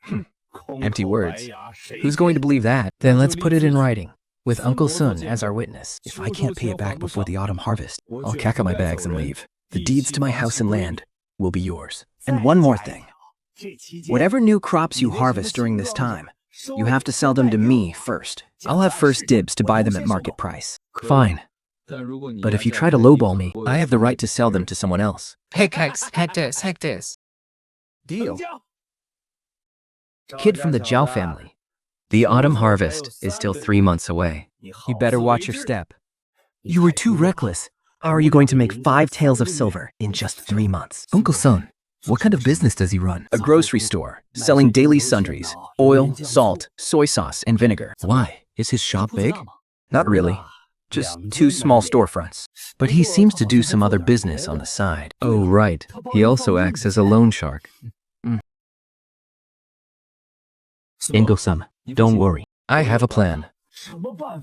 Empty words. Who's going to believe that? Then let's put it in writing, with Uncle Sun as our witness. If I can't pay it back before the autumn harvest, I'll pack up my bags and leave. The deeds to my house and land will be yours. And one more thing. Whatever new crops you harvest during this time, you have to sell them to me first. I'll have first dibs to buy them at market price. Fine. But if you try to lowball me, I have the right to sell them to someone else. Hectus. Deal. Kid from the Zhao family. The autumn harvest is still 3 months away. You better watch your step. You were too reckless. How are you going to make 5 taels of silver in just 3 months? Uncle Sun, what kind of business does he run? A grocery store, selling daily sundries, oil, salt, soy sauce, and vinegar. Why? Is his shop big? Not really. Just 2 small storefronts. But he seems to do some other business on the side. Oh, right. He also acts as a loan shark. Uncle-san, don't worry. I have a plan.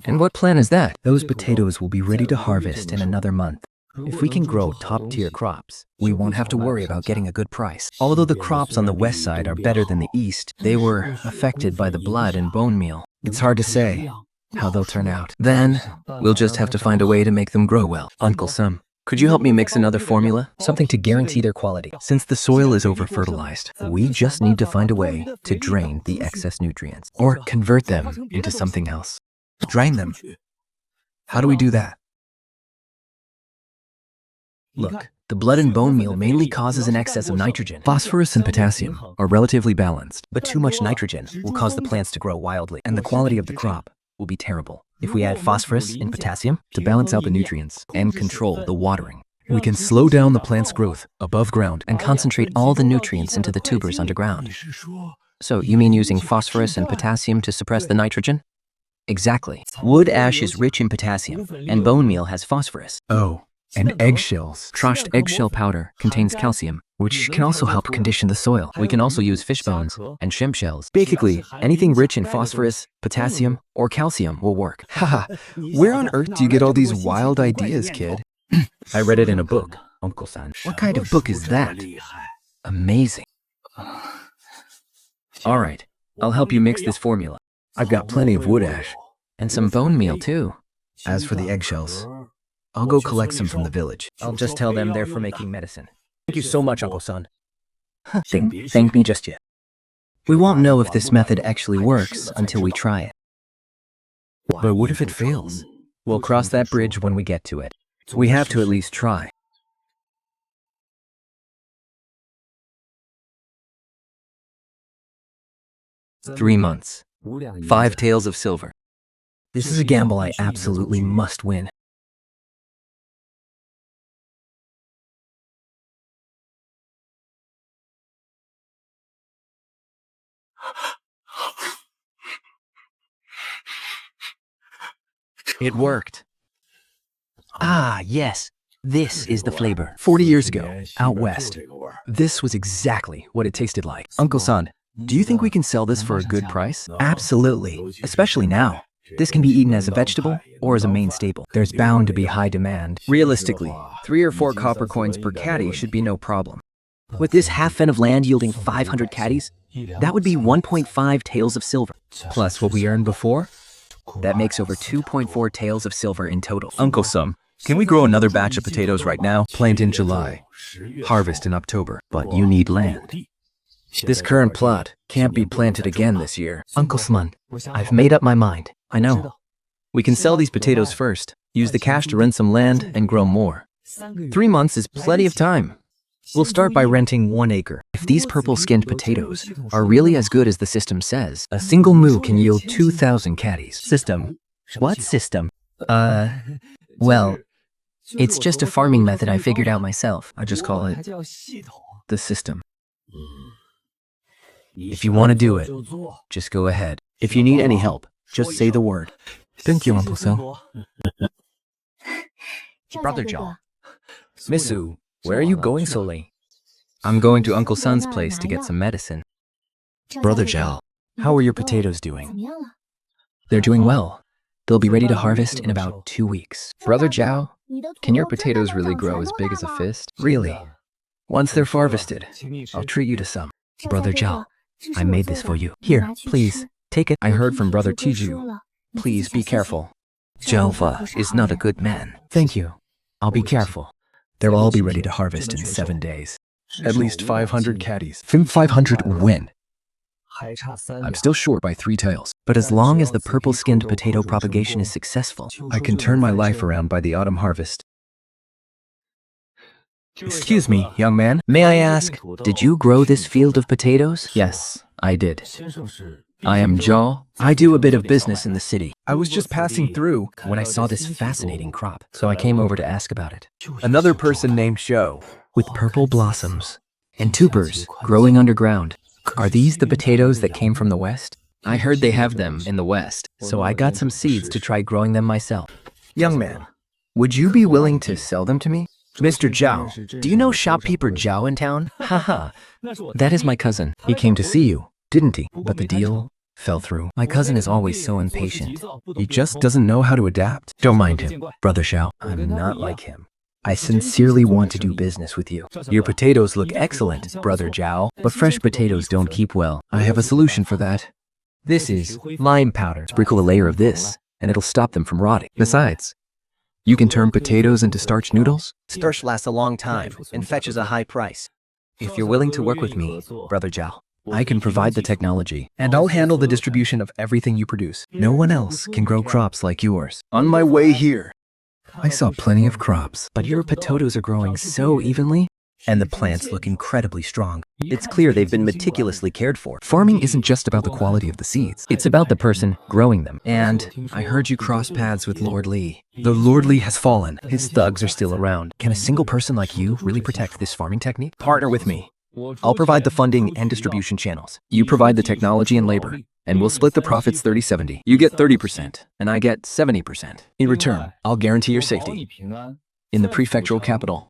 And what plan is that? Those potatoes will be ready to harvest in another month. If we can grow top-tier crops, we won't have to worry about getting a good price. Although the crops on the west side are better than the east, they were affected by the blood and bone meal. It's hard to say how they'll turn out. Then, we'll just have to find a way to make them grow well. Uncle Sam, could you help me mix another formula? Something to guarantee their quality. Since the soil is over-fertilized, we just need to find a way to drain the excess nutrients. Or convert them into something else. Drain them. How do we do that? Look, the blood and bone meal mainly causes an excess of nitrogen. Phosphorus and potassium are relatively balanced, but too much nitrogen will cause the plants to grow wildly, and the quality of the crop will be terrible. If we add phosphorus and potassium to balance out the nutrients and control the watering, we can slow down the plant's growth above ground And concentrate all the nutrients into the tubers underground. So you mean using phosphorus and potassium to suppress the nitrogen? Exactly. Wood ash is rich in potassium, and bone meal has phosphorus. Oh, and eggshells. Crushed eggshell powder contains calcium, Which can also help condition the soil. We can also use fish bones and shrimp shells. Basically, anything rich in phosphorus, potassium, or calcium will work. Haha, where on earth do you get all these wild ideas, kid? I read it in a book, Uncle-san. What kind of book is that? Amazing. All right, I'll help you mix this formula. I've got plenty of wood ash. And some bone meal too. As for the eggshells, I'll go collect some from the village. I'll just tell them they're for making medicine. Thank you so much, Uncle-san. Thank me just yet. We won't know if this method actually works until we try it. But what if it fails? We'll cross that bridge when we get to it. We have to at least try. Three months. 5 taels of silver. This is a gamble I absolutely must win. It worked. Ah, yes. This is the flavor. 40 years ago, out west, this was exactly what it tasted like. Uncle-san, do you think we can sell this for a good price? Absolutely, especially now. This can be eaten as a vegetable or as a main staple. There's bound to be high demand. Realistically, 3 or 4 copper coins per caddy should be no problem. With this half-fen of land yielding 500 caddies, that would be 1.5 taels of silver. Plus what we earned before? That makes over 2.4 taels of silver in total. Uncle Sum, Can we grow another batch of potatoes right now? Plant in July. Harvest in October. But you need land. This current plot can't be planted again this year. Uncle Smun, I've made up my mind. I know. We can sell these potatoes first, use the cash to rent some land, and grow more. 3 months is plenty of time. We'll start by renting 1 acre. If these purple-skinned potatoes are really as good as the system says, a single moo can yield 2,000 caddies. System. What system? Well, it's just a farming method I figured out myself. I just call it the system. If you want to do it, just go ahead. If you need any help, just say the word. Thank you, Uncle Sun. Brother Zhao. Missu, where are you going so late? I'm going to Uncle Sun's place to get some medicine. Brother Zhao, how are your potatoes doing? They're doing well. They'll be ready to harvest in about 2 weeks. Brother Zhao, can your potatoes really grow as big as a fist? Really? Once they're harvested, I'll treat you to some. Brother Zhao, I made this for you. Here, please, take it. I heard from Brother Tiju. Please be careful. Jova is not a good man. Thank you. I'll be careful. They'll all be ready to harvest in 7 days. At least 500 caddies. 500 win. I'm still short by 3 tails. But as long as the purple-skinned potato propagation is successful, I can turn my life around by the autumn harvest. Excuse me, young man. may I ask, did you grow this field of potatoes? Yes, I did. I am Zhao. I do a bit of business in the city. I was just passing through When I saw this fascinating crop, so I came over to ask about it. another person named Shou. With purple blossoms and tubers growing underground. Are these the potatoes that came from the west? I heard they have them in the West, So I got some seeds to try growing them myself. Young man, would you be willing to sell them to me? Mr. Zhao, Do you know shopkeeper Zhao in town? haha, That is my cousin. he came to see you, didn't he? But the deal fell through. My cousin is always so impatient. He just doesn't know how to adapt. Don't mind him, Brother Zhao. I'm not like him. I sincerely want to do business with you. Your potatoes look excellent, Brother Zhao, but fresh potatoes don't keep well. I have a solution for that. This is lime powder. Sprinkle a layer of this, and it'll stop them from rotting. Besides, you can turn potatoes into starch noodles. Starch lasts a long time and fetches a high price. If you're willing to work with me, Brother Zhao, I can provide the technology, and I'll handle the distribution of everything you produce. No one else can grow crops like yours. On my way here, I saw plenty of crops. But your potatoes are growing so evenly. And the plants look incredibly strong. It's clear they've been meticulously cared for. Farming isn't just about the quality of the seeds. It's about the person growing them. And I heard you cross paths with Lord Li. The Lord Li has fallen. His thugs are still around. Can a single person like you really protect this farming technique? Partner with me. I'll provide the funding and distribution channels. You provide the technology and labor, and we'll split the profits 30-70. You get 30%, and I get 70%. In return, I'll guarantee your safety. In the prefectural capital.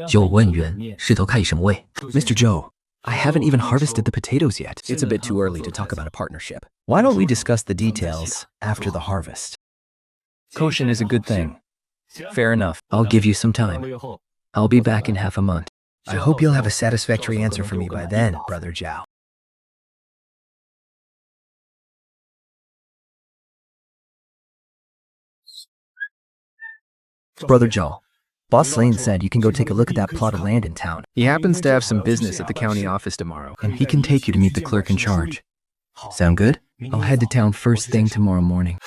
久问源，是头看什么味？ Mr. Zhou, I haven't even harvested the potatoes yet. It's a bit too early to talk about a partnership. Why don't we discuss the details after the harvest? Caution is a good thing. Fair enough. I'll give you some time. I'll be back in half a month. I hope you'll have a satisfactory answer for me by then, Brother Zhao. Brother Zhao, Boss Lane said you can go take a look at that plot of land in town. He happens to have some business at the county office tomorrow, and he can take you to meet the clerk in charge. Sound good? I'll head to town first thing tomorrow morning.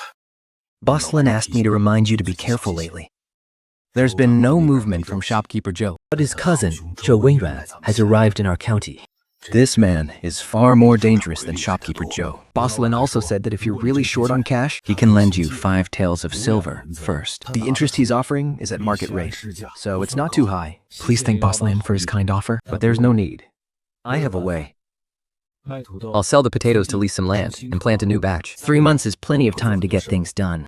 Boss Lin asked me to remind you to be careful lately. There's been no movement from shopkeeper Zhou, but his cousin, Zhou Wenyuan, has arrived in our county. This man is far more dangerous than shopkeeper Zhou. Boss Lin also said that if you're really short on cash, he can lend you 5 taels of silver first. The interest he's offering is at market rate, so it's not too high. Please thank Boss Lin for his kind offer, but there's no need. I have a way. I'll sell the potatoes to lease some land and plant a new batch. 3 months is plenty of time to get things done.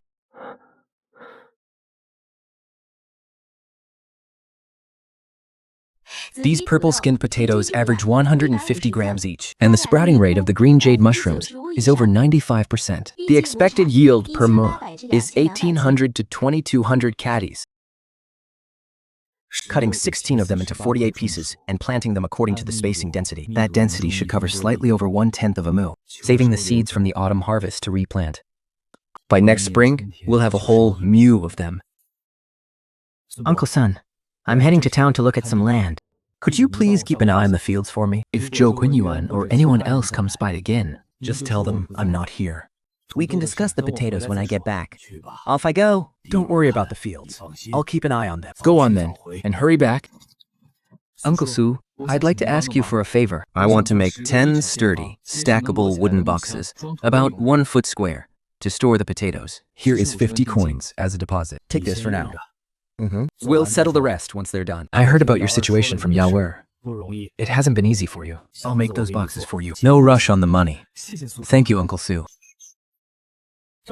These purple-skinned potatoes average 150 grams each, and the sprouting rate of the green jade mushrooms is over 95%. The expected yield per moo is 1,800 to 2,200 caddies. Cutting 16 of them into 48 pieces and planting them according to the spacing density. That density should cover slightly over 1/10 of a moo, saving the seeds from the autumn harvest to replant. By next spring, we'll have a whole mu of them. Uncle Sun, I'm heading to town to look at some land. Could you please keep an eye on the fields for me? If Zhou Kunyuan or anyone else comes by again, just tell them I'm not here. We can discuss the potatoes when I get back. Off I go. Don't worry about the fields. I'll keep an eye on them. Go on then, and hurry back. Uncle Su, I'd like to ask you for a favor. I want to make 10 sturdy, stackable wooden boxes, about 1 foot square, to store the potatoes. Here is 50 coins as a deposit. Take this for now. We'll settle the rest once they're done. I heard about your situation from Yawer. It hasn't been easy for you. I'll make those boxes for you. No rush on the money. Thank you, Uncle Su.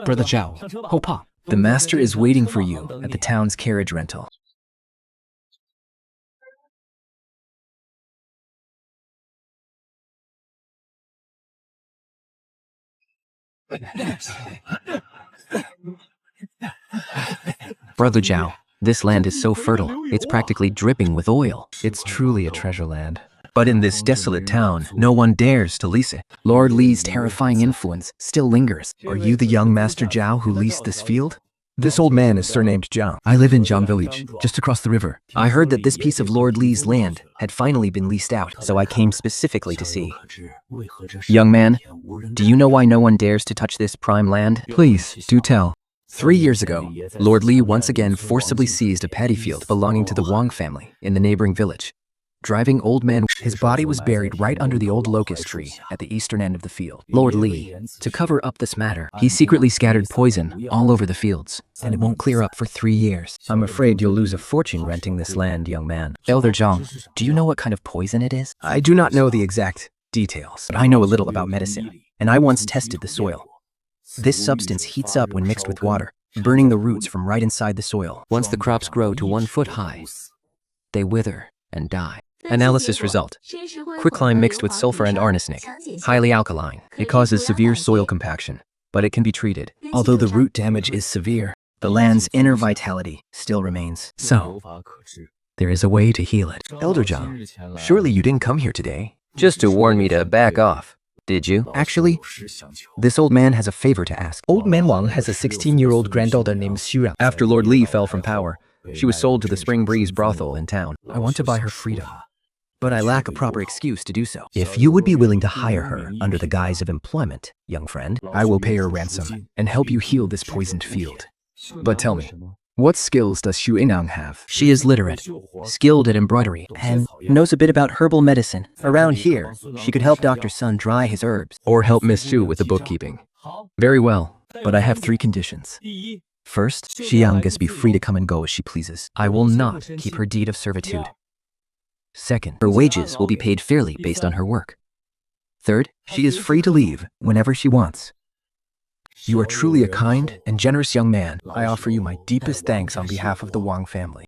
Brother Zhao, Hopa, the master is waiting for you at the town's carriage rental. Brother Zhao, this land is so fertile, it's practically dripping with oil. It's truly a treasure land. But in this desolate town, no one dares to lease it. Lord Li's terrifying influence still lingers. Are you the young Master Zhao who leased this field? This old man is surnamed Zhang. I live in Zhang village, just across the river. I heard that this piece of Lord Li's land had finally been leased out, so I came specifically to see. Young man, do you know why no one dares to touch this prime land? Please, do tell. 3 years ago, Lord Li once again forcibly seized a paddy field belonging to the Wang family in the neighboring village. Driving old man, his body was buried right under the old locust tree at the eastern end of the field. Lord Li, to cover up this matter, he secretly scattered poison all over the fields, and it won't clear up for 3 years. I'm afraid you'll lose a fortune renting this land, young man. Elder Zhang, do you know what kind of poison it is? I do not know the exact details, But I know a little about medicine, and I once tested the soil. This substance heats up when mixed with water, burning the roots from right inside the soil. Once the crops grow to 1 foot high, they wither and die. Analysis result: quicklime mixed with sulfur and arsenic, highly alkaline. It causes severe soil compaction, but it can be treated. Although the root damage is severe, the land's inner vitality still remains. So, there is a way to heal it. Elder Zhang, surely you didn't come here today? Just to warn me to back off, did you? Actually, this old man has a favor to ask. Old Man Wang has a 16-year-old granddaughter named Xu. After Lord Li fell from power, she was sold to the Spring Breeze brothel in town. I want to buy her freedom, But I lack a proper excuse to do so. if you would be willing to hire her under the guise of employment, young friend, I will pay her ransom and help you heal this poisoned field. But tell me, what skills does Xu Inang have? She is literate, skilled at embroidery, and knows a bit about herbal medicine. Around here, she could help Dr. Sun dry his herbs. Or help Miss Xu with the bookkeeping? Very well, but I have 3 conditions. First, Xiang gets to be free to come and go as she pleases. I will not keep her deed of servitude. Second, Her wages will be paid fairly based on her work. Third, she is free to leave whenever she wants. You are truly a kind and generous young man. I offer you my deepest thanks on behalf of the Wang family.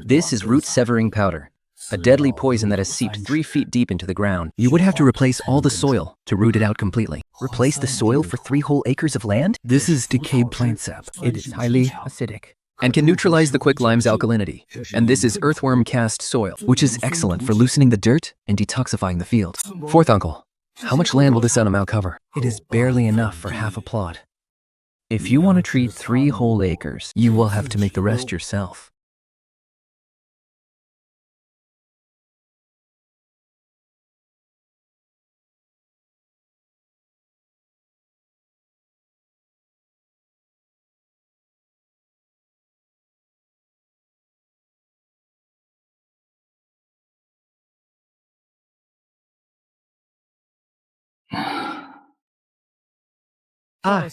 this is root-severing powder, a deadly poison that has seeped 3 feet deep into the ground. You would have to replace all the soil to root it out completely. Replace the soil for 3 whole acres of land? This is decayed plant sap. It is highly acidic and can neutralize the quicklime's alkalinity. And this is earthworm cast soil, which is excellent for loosening the dirt and detoxifying the field. Fourth uncle, how much land will this amount cover? It is barely enough for half a plot. If you want to treat 3 whole acres, you will have to make the rest yourself.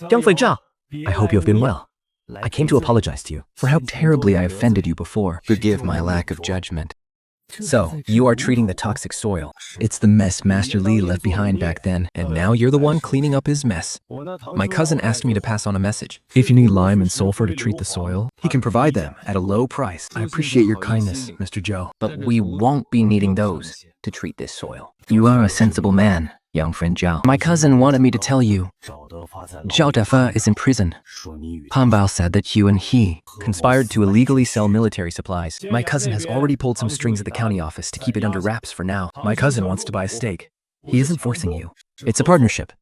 Don't Zhao. I hope you have been well. I came to apologize to you for how terribly I offended you before. Forgive my lack of judgment. So, you are treating the toxic soil. It's the mess Master Li left behind back then, and now you're the one cleaning up his mess. My cousin asked me to pass on a message. If you need lime and sulfur to treat the soil, he can provide them at a low price. I appreciate your kindness, Mr. Zhou. But we won't be needing those to treat this soil. You are a sensible man, young friend Zhao. My cousin wanted me to tell you, Zhao Dafa is in prison. Han Bao said that you and he Conspired to illegally sell military supplies. My cousin has already pulled some strings at the county office to keep it under wraps for now. My cousin wants to buy a stake. He isn't forcing you. It's a partnership.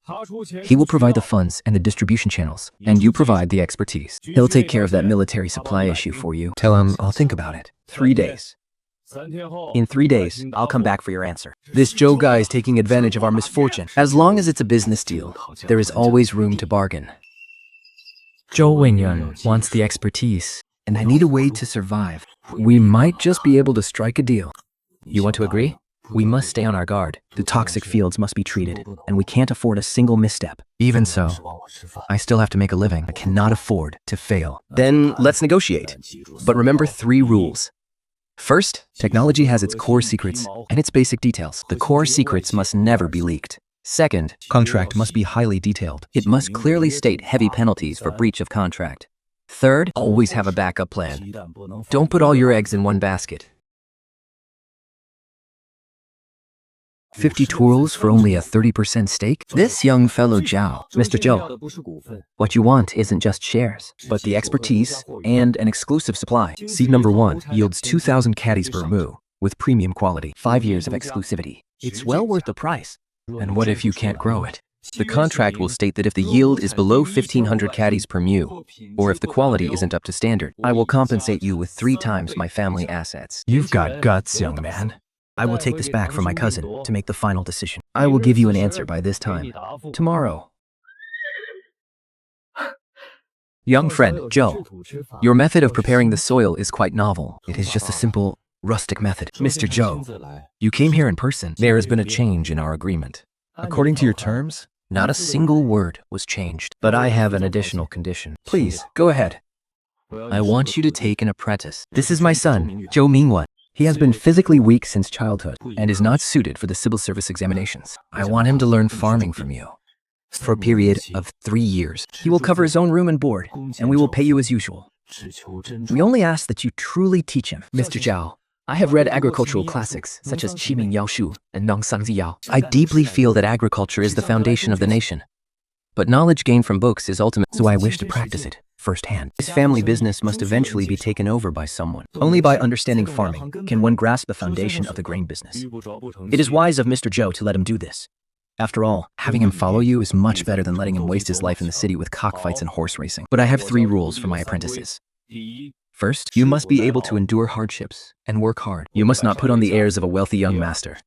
He will provide the funds and the distribution channels, and you provide the expertise. He'll take care of that military supply issue for you. Tell him I'll think about it. 3 days. In 3 days, I'll come back for your answer. This Joe guy is taking advantage of our misfortune. As long as it's a business deal, there is always room to bargain. Zhou Wenyan wants the expertise, and I need a way to survive. We might just be able to strike a deal. You want to agree? We must stay on our guard. The toxic fields must be treated, and we can't afford a single misstep. Even so, I still have to make a living. I cannot afford to fail. Then let's negotiate. But remember 3 rules. First, technology has its core secrets and its basic details. The core secrets must never be leaked. Second, contract must be highly detailed. It must clearly state heavy penalties for breach of contract. Third, always have a backup plan. Don't put all your eggs in one basket. 50 twirls for only a 30% stake? This young fellow Zhao. Mr. Zhou, what you want isn't just shares, but the expertise and an exclusive supply. Seed number 1 yields 2,000 caddies per moo, with premium quality. 5 years of exclusivity. It's well worth the price. And what if you can't grow it? The contract will state that if the yield is below 1,500 caddies per mu, or if the quality isn't up to standard, I will compensate you with 3 times my family assets. You've got guts, young man. I will take this back from my cousin to make the final decision. I will give you an answer by this time. Tomorrow. Young friend, Zhou, your method of preparing the soil is quite novel. It is just a simple, rustic method. Mr. Zhou, you came here in person. There has been a change in our agreement. According to your terms? Not a single word was changed, but I have an additional condition. Please, go ahead. I want you to take an apprentice. This is my son, Zhou Mingwen. He has been physically weak since childhood and is not suited for the civil service examinations. I want him to learn farming from you. For a period of 3 years. He will cover his own room and board, and we will pay you as usual. We only ask that you truly teach him. Mr. Zhao, I have read agricultural classics such as Qiming Yao Shu and Nong Sang Zi Yao. I deeply feel that agriculture is the foundation of the nation. But knowledge gained from books is ultimate, so I wish to practice it firsthand. This family business must eventually be taken over by someone. Only by understanding farming can one grasp the foundation of the grain business. It is wise of Mr. Zhou to let him do this. After all, having him follow you is much better than letting him waste his life in the city with cockfights and horse racing. But I have 3 rules for my apprentices. First, you must be able to endure hardships and work hard. You must not put on the airs of a wealthy young master.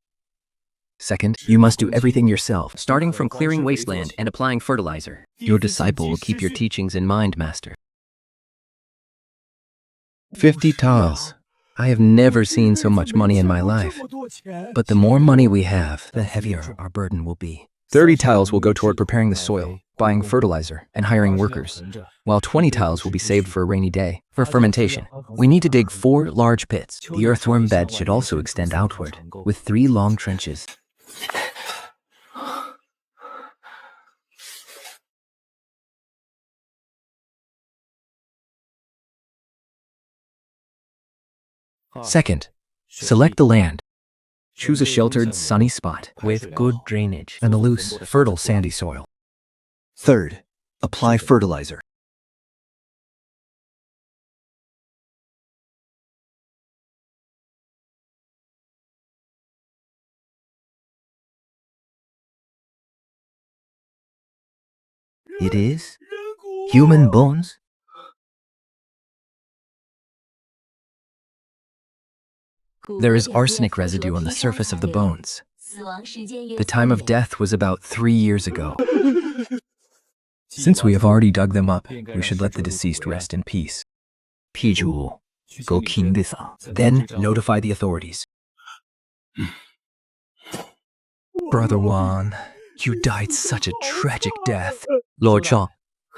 Second, you must do everything yourself, starting from clearing wasteland and applying fertilizer. Your disciple will keep your teachings in mind, master. 50 taels. I have never seen so much money in my life. But the more money we have, the heavier our burden will be. 30 taels will go toward preparing the soil, buying fertilizer, and hiring workers, while 20 taels will be saved for a rainy day. For fermentation, we need to dig 4 large pits. The earthworm bed should also extend outward, with 3 long trenches. Second, select the land. Choose a sheltered, sunny spot with good drainage and a loose, fertile, sandy soil. Third, apply fertilizer. It is human bones? There is arsenic residue on the surface of the bones. The time of death was about 3 years ago. Since we have already dug them up, we should let the deceased rest in peace. Piju, go king this. Then notify the authorities. Brother Wan, you died such a tragic death. Lord Shaw,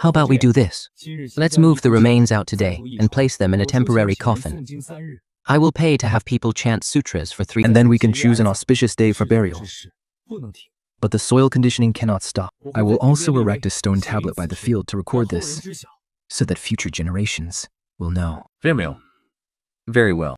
how about we do this? Let's move the remains out today and place them in a temporary coffin. I will pay to have people chant sutras for 3 And then we can choose an auspicious day for burial. But the soil conditioning cannot stop. I will also erect a stone tablet by the field to record this, so that future generations will know. Very well.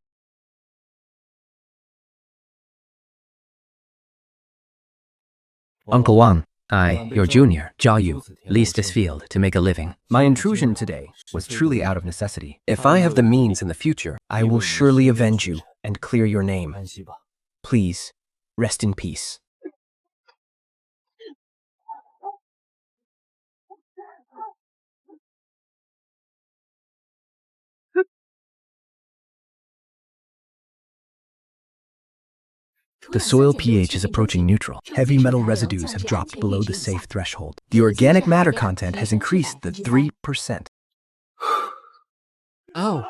Uncle Wang, I, your junior, Jia Yu, leased this field to make a living. My intrusion today was truly out of necessity. If I have the means in the future, I will surely avenge you and clear your name. Please, rest in peace. The soil pH is approaching neutral. Heavy metal residues have dropped below the safe threshold. The organic matter content has increased to 3%. Oh.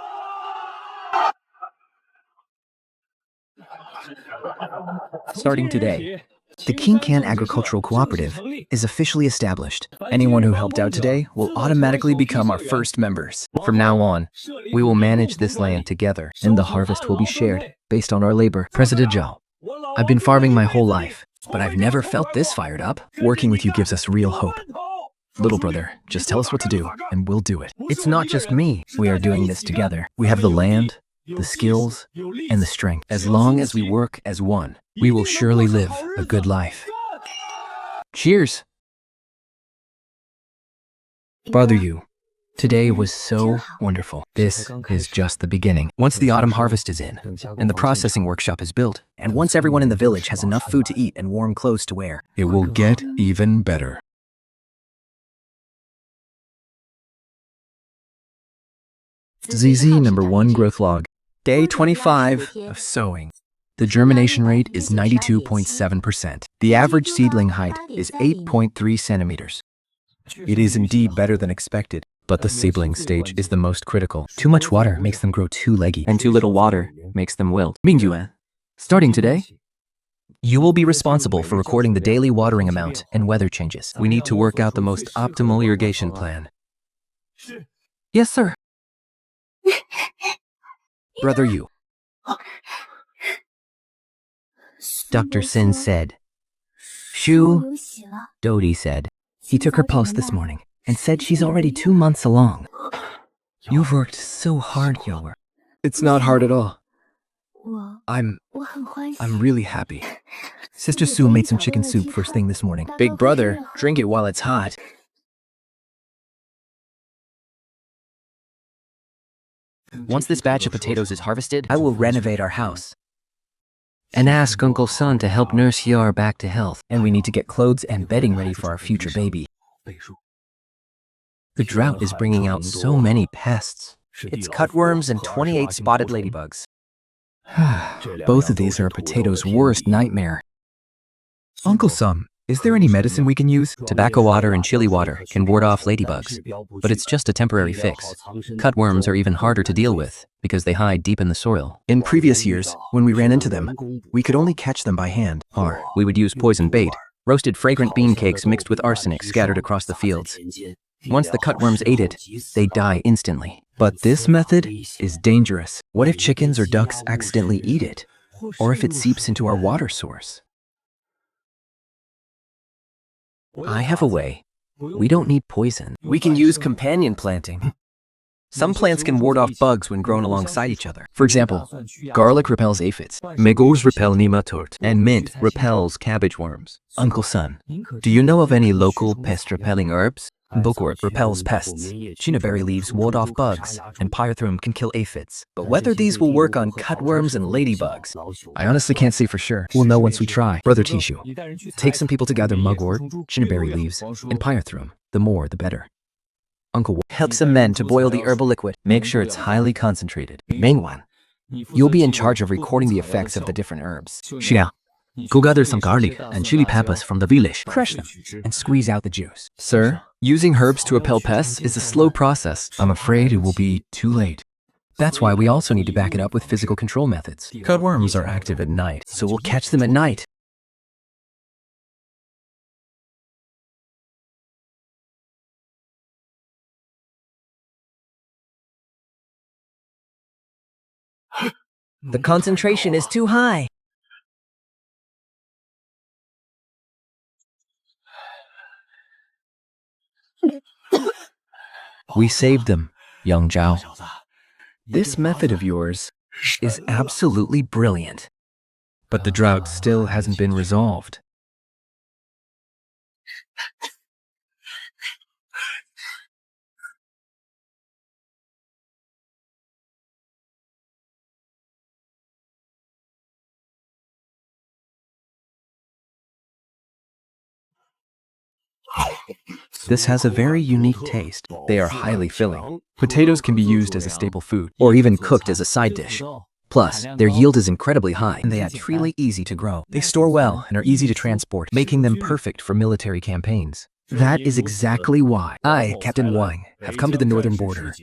Starting today, the Kinkan Agricultural Cooperative is officially established. Anyone who helped out today will automatically become our first members. From now on, we will manage this land together, and the harvest will be shared based on our labor. President Zhao, I've been farming my whole life, but I've never felt this fired up. Working with you gives us real hope. Little brother, just tell us what to do, and we'll do it. It's not just me. We are doing this together. We have the land, the skills, and the strength. As long as we work as one, we will surely live a good life. Cheers! Brother Yu, today was so wonderful. This is just the beginning. Once the autumn harvest is in, and the processing workshop is built, and once everyone in the village has enough food to eat and warm clothes to wear, It will get even better. ZZ number 1 growth log. Day 25 of sowing. The germination rate is 92.7%. The average seedling height is 8.3 centimeters. It is indeed better than expected, but the seedling stage is the most critical. Too much water makes them grow too leggy, and too little water makes them wilt. Mingyuan, starting today, you will be responsible for recording the daily watering amount and weather changes. We need to work out the most optimal irrigation plan. Yes, sir. Brother Yu. Dr. Sin said. Shu, Dodi said. He took her pulse this morning and said she's already 2 months along. You've worked so hard, Yower. It's not hard at all. I'm really happy. Sister Sue made some chicken soup first thing this morning. Big brother, drink it while it's hot. Once this batch of potatoes is harvested, I will renovate our house and ask Uncle Sun to help nurse Yar back to health. And we need to get clothes and bedding ready for our future baby. The drought is bringing out so many pests. It's cutworms and 28 spotted ladybugs. Both of these are a potato's worst nightmare. Uncle Sum, is there any medicine we can use? Tobacco water and chili water can ward off ladybugs, but it's just a temporary fix. Cutworms are even harder to deal with because they hide deep in the soil. In previous years, when we ran into them, we could only catch them by hand. Or we would use poison bait, roasted fragrant bean cakes mixed with arsenic scattered across the fields. Once the cutworms ate it, they die instantly. But this method is dangerous. What if chickens or ducks accidentally eat it? Or if it seeps into our water source? I have a way. We don't need poison. We can use companion planting. Some plants can ward off bugs when grown alongside each other. For example, garlic repels aphids, megos repel nematodes, and mint repels cabbage worms. Uncle Sun, do you know of any local pest-repelling herbs? Bookwort repels pests, chinaberry leaves ward off bugs, and pyrethrum can kill aphids. But whether these will work on cutworms and ladybugs, I honestly can't say for sure. We'll know once we try. Brother Tishu, take some people to gather mugwort, chinaberry leaves, and pyrethrum. The more, the better. Uncle help some men to boil the herbal liquid. Make sure it's highly concentrated. Manhwa, you'll be in charge of recording the effects of the different herbs. Xia, go gather some garlic and chili peppers from the village. Crush them and squeeze out the juice. Sir, using herbs to repel pests is a slow process. I'm afraid it will be too late. That's why we also need to back it up with physical control methods. Cutworms are active at night, so we'll catch them at night. The concentration is too high. We saved them, young Zhao. This method of yours is absolutely brilliant. But the drought still hasn't been resolved. This has a very unique taste. They are highly filling. Potatoes can be used as a staple food, or even cooked as a side dish. Plus, their yield is incredibly high, and they are really easy to grow. They store well and are easy to transport, making them perfect for military campaigns. That is exactly why I, Captain Wang, have come to the northern border.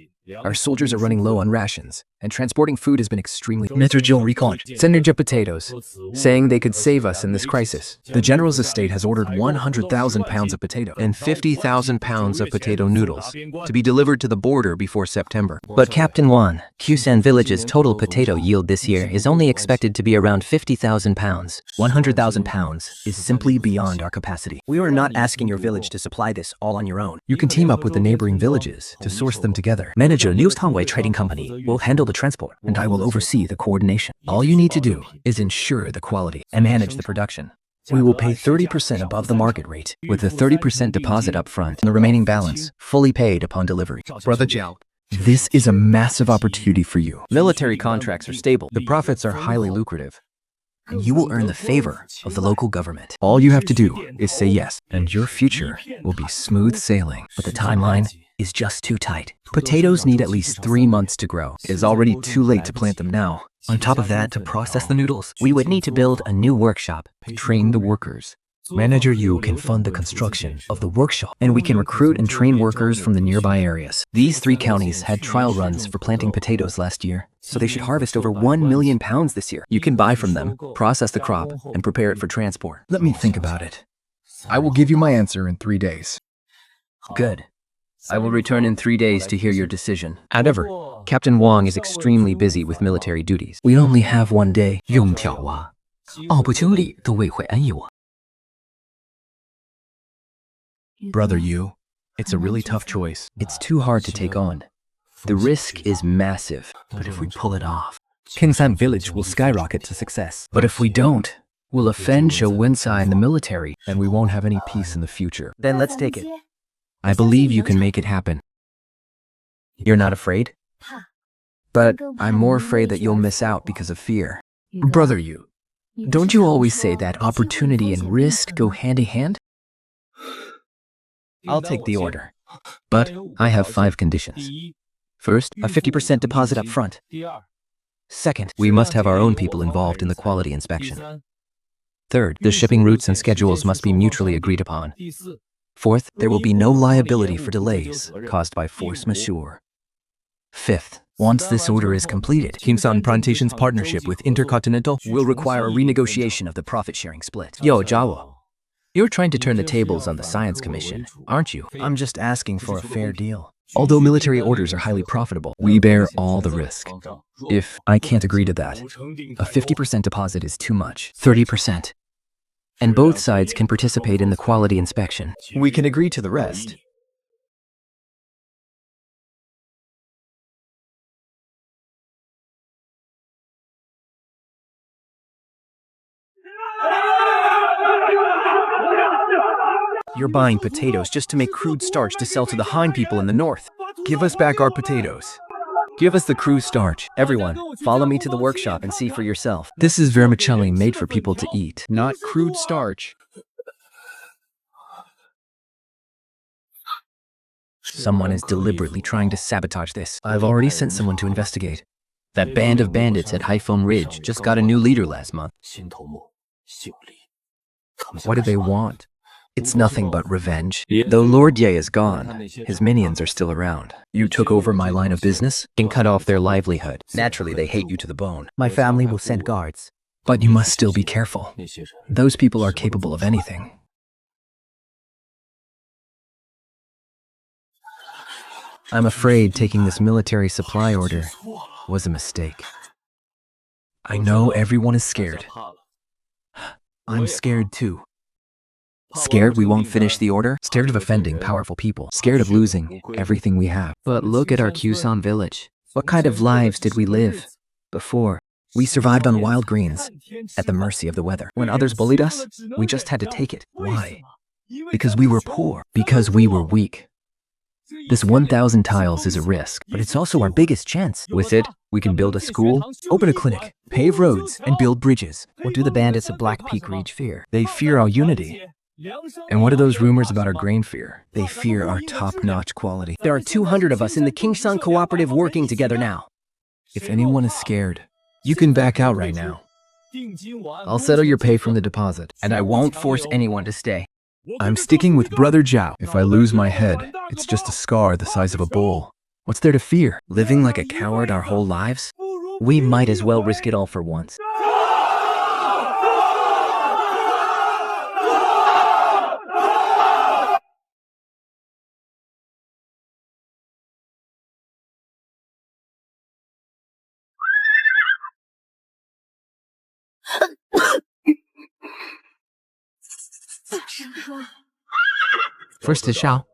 Our soldiers are running low on rations, and transporting food has been extremely Mr. Jill recalled. Senator Potatoes, saying they could save us in this crisis. The general's estate has ordered 100,000 pounds of potato And 50,000 pounds of potato noodles to be delivered to the border before September. But Captain Wan, Kusan Village's total potato yield this year is only expected to be around 50,000 pounds. 100,000 pounds is simply beyond our capacity. We are not asking your village to supply this all on your own. You can team up with the neighboring villages to source them together. Manager Liu's Tongwei Trading Company will handle the transport. And I will oversee the coordination. All you need to do is ensure the quality and manage the production. We will pay 30% above the market rate, With a 30% deposit up front and the remaining balance fully paid upon delivery. Brother Jiao. This is a massive opportunity for you. Military contracts are stable. The profits are highly lucrative. And you will earn the favor of the local government. All you have to do is say yes, and your future will be smooth sailing. But the timeline is just too tight. Potatoes need at least 3 months to grow. It is already too late to plant them now. On top of that, to process the noodles, We would need to build a new workshop. Train the workers. Manager Yu can fund the construction of the workshop, and we can recruit and train workers from the nearby areas. These 3 counties had trial runs for planting potatoes last year, so they should harvest over 1 million pounds this year. You can buy from them, process the crop, and prepare it for transport. Let me think about it. I will give you my answer in 3 days. Good. I will return in 3 days to hear your decision. However, Captain Wang is extremely busy with military duties. We only have 1 day. 用挑啊，奥不经历都未会安逸我。 Brother Yu, it's a really tough choice. It's too hard to take on. The risk is massive, But if we pull it off, Kingsan Village will skyrocket to success. but if we don't, we'll offend Zhou Wensai and the military. And we won't have any peace in the future. Then let's take it. I believe you can make it happen. You're not afraid? But I'm more afraid that you'll miss out because of fear. Brother Yu, don't you always say that opportunity and risk go hand in hand? I'll take the order. But I have 5 conditions. First, a 50% deposit up front. Second, we must have our own people involved in the quality inspection. Third, the shipping routes and schedules must be mutually agreed upon. Fourth, there will be no liability for delays caused by force majeure. Fifth, once this order is completed, Kingsan Plantation's partnership with Intercontinental will require a renegotiation of the profit-sharing split. Yo, Jawo, you're trying to turn the tables on the Science Commission, aren't you? I'm just asking for a fair deal. Although military orders are highly profitable, we bear all the risk. If I can't agree to that, a 50% deposit is too much. 30%. And both sides can participate in the quality inspection. We can agree to the rest. You're buying potatoes just to make crude starch to sell to the Han people in the north. Give us back our potatoes. Give us the crude starch. Everyone, follow me to the workshop and see for yourself. This is vermicelli made for people to eat, not crude starch. Someone is deliberately trying to sabotage this. I've already sent someone to investigate. That band of bandits at Haiphong Ridge just got a new leader last month. What do they want? It's nothing but revenge. Though Lord Ye is gone, his minions are still around. You took over my line of business and cut off their livelihood. Naturally, they hate you to the bone. My family will send guards. But you must still be careful. Those people are capable of anything. I'm afraid taking this military supply order was a mistake. I know everyone is scared. I'm scared too. Scared we won't finish the order? Scared of offending powerful people. Scared of losing everything we have. But look at our Kusan village. What kind of lives did we live before? We survived on wild greens, at the mercy of the weather. When others bullied us, we just had to take it. Why? Because we were poor. Because we were weak. This 1,000 tiles is a risk, but it's also our biggest chance. With it, we can build a school, open a clinic, pave roads, and build bridges. What do the bandits of Black Peak Ridge fear? They fear our unity. And what are those rumors about our grain fear? They fear our top-notch quality. There are 200 of us in the Kingsan Cooperative working together now. If anyone is scared, You can back out right now. I'll settle your pay from the deposit. And I won't force anyone to stay. I'm sticking with Brother Zhao. If I lose my head, it's just a scar the size of a bull. What's there to fear? Living like a coward our whole lives? We might as well risk it all for once. First to Shao.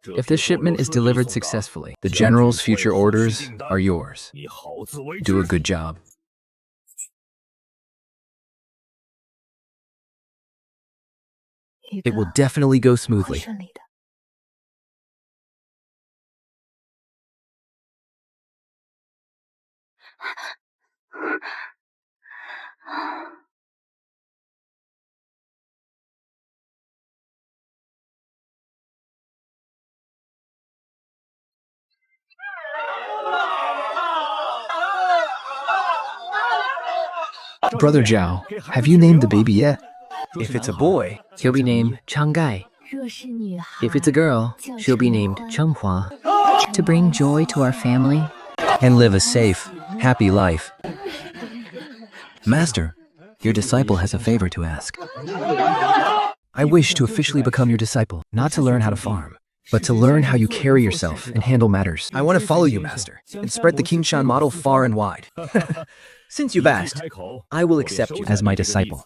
If this shipment is delivered successfully, the General's future orders are yours. Do a good job. It will definitely go smoothly. Brother Zhao, have you named the baby yet? If it's a boy, he'll be named Changgai. If it's a girl, she'll be named Changhua. To bring joy to our family. And live a safe, happy life. Master, your disciple has a favor to ask. I wish to officially become your disciple, not to learn how to farm, but to learn how you carry yourself and handle matters. I want to follow you, Master, and spread the Qingshan model far and wide. Since you've asked, I will accept you as my disciple.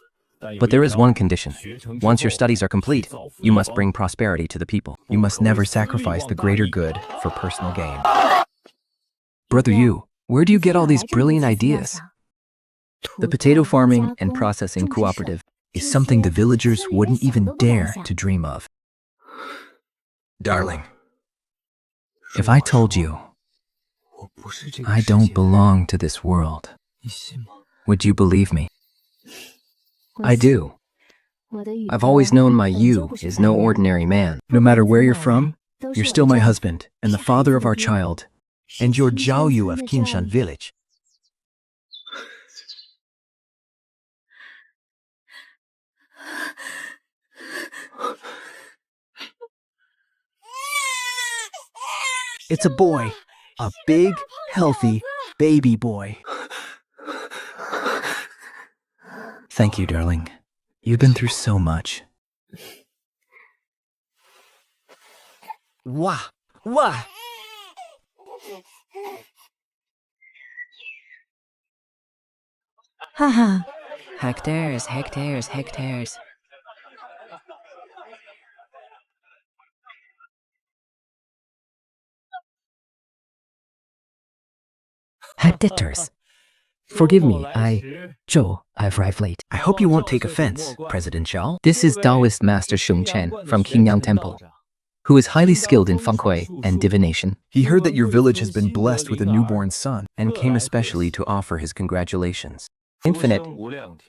But there is one condition. Once your studies are complete, you must bring prosperity to the people. You must never sacrifice the greater good for personal gain. Brother Yu, where do you get all these brilliant ideas? The potato farming and processing cooperative Is something the villagers wouldn't even dare to dream of. Darling, if I told you I don't belong to this world, would you believe me? I do. I've always known my Yu is no ordinary man. No matter where you're from, you're still my husband and the father of our child, and you're Zhao Yu of Qingshan village. It's a boy, a big, healthy baby boy. Thank you, darling. You've been through so much. Wah! Wah! Haha. Hectares, hectares, hectares. Hectares. Forgive me, I've arrived late. I hope you won't take offense, President Zhao. This is Taoist Master Shung Chen from Qingyang Temple, who is highly skilled in feng shui and divination. He heard that your village has been blessed with a newborn son And came especially to offer his congratulations. Infinite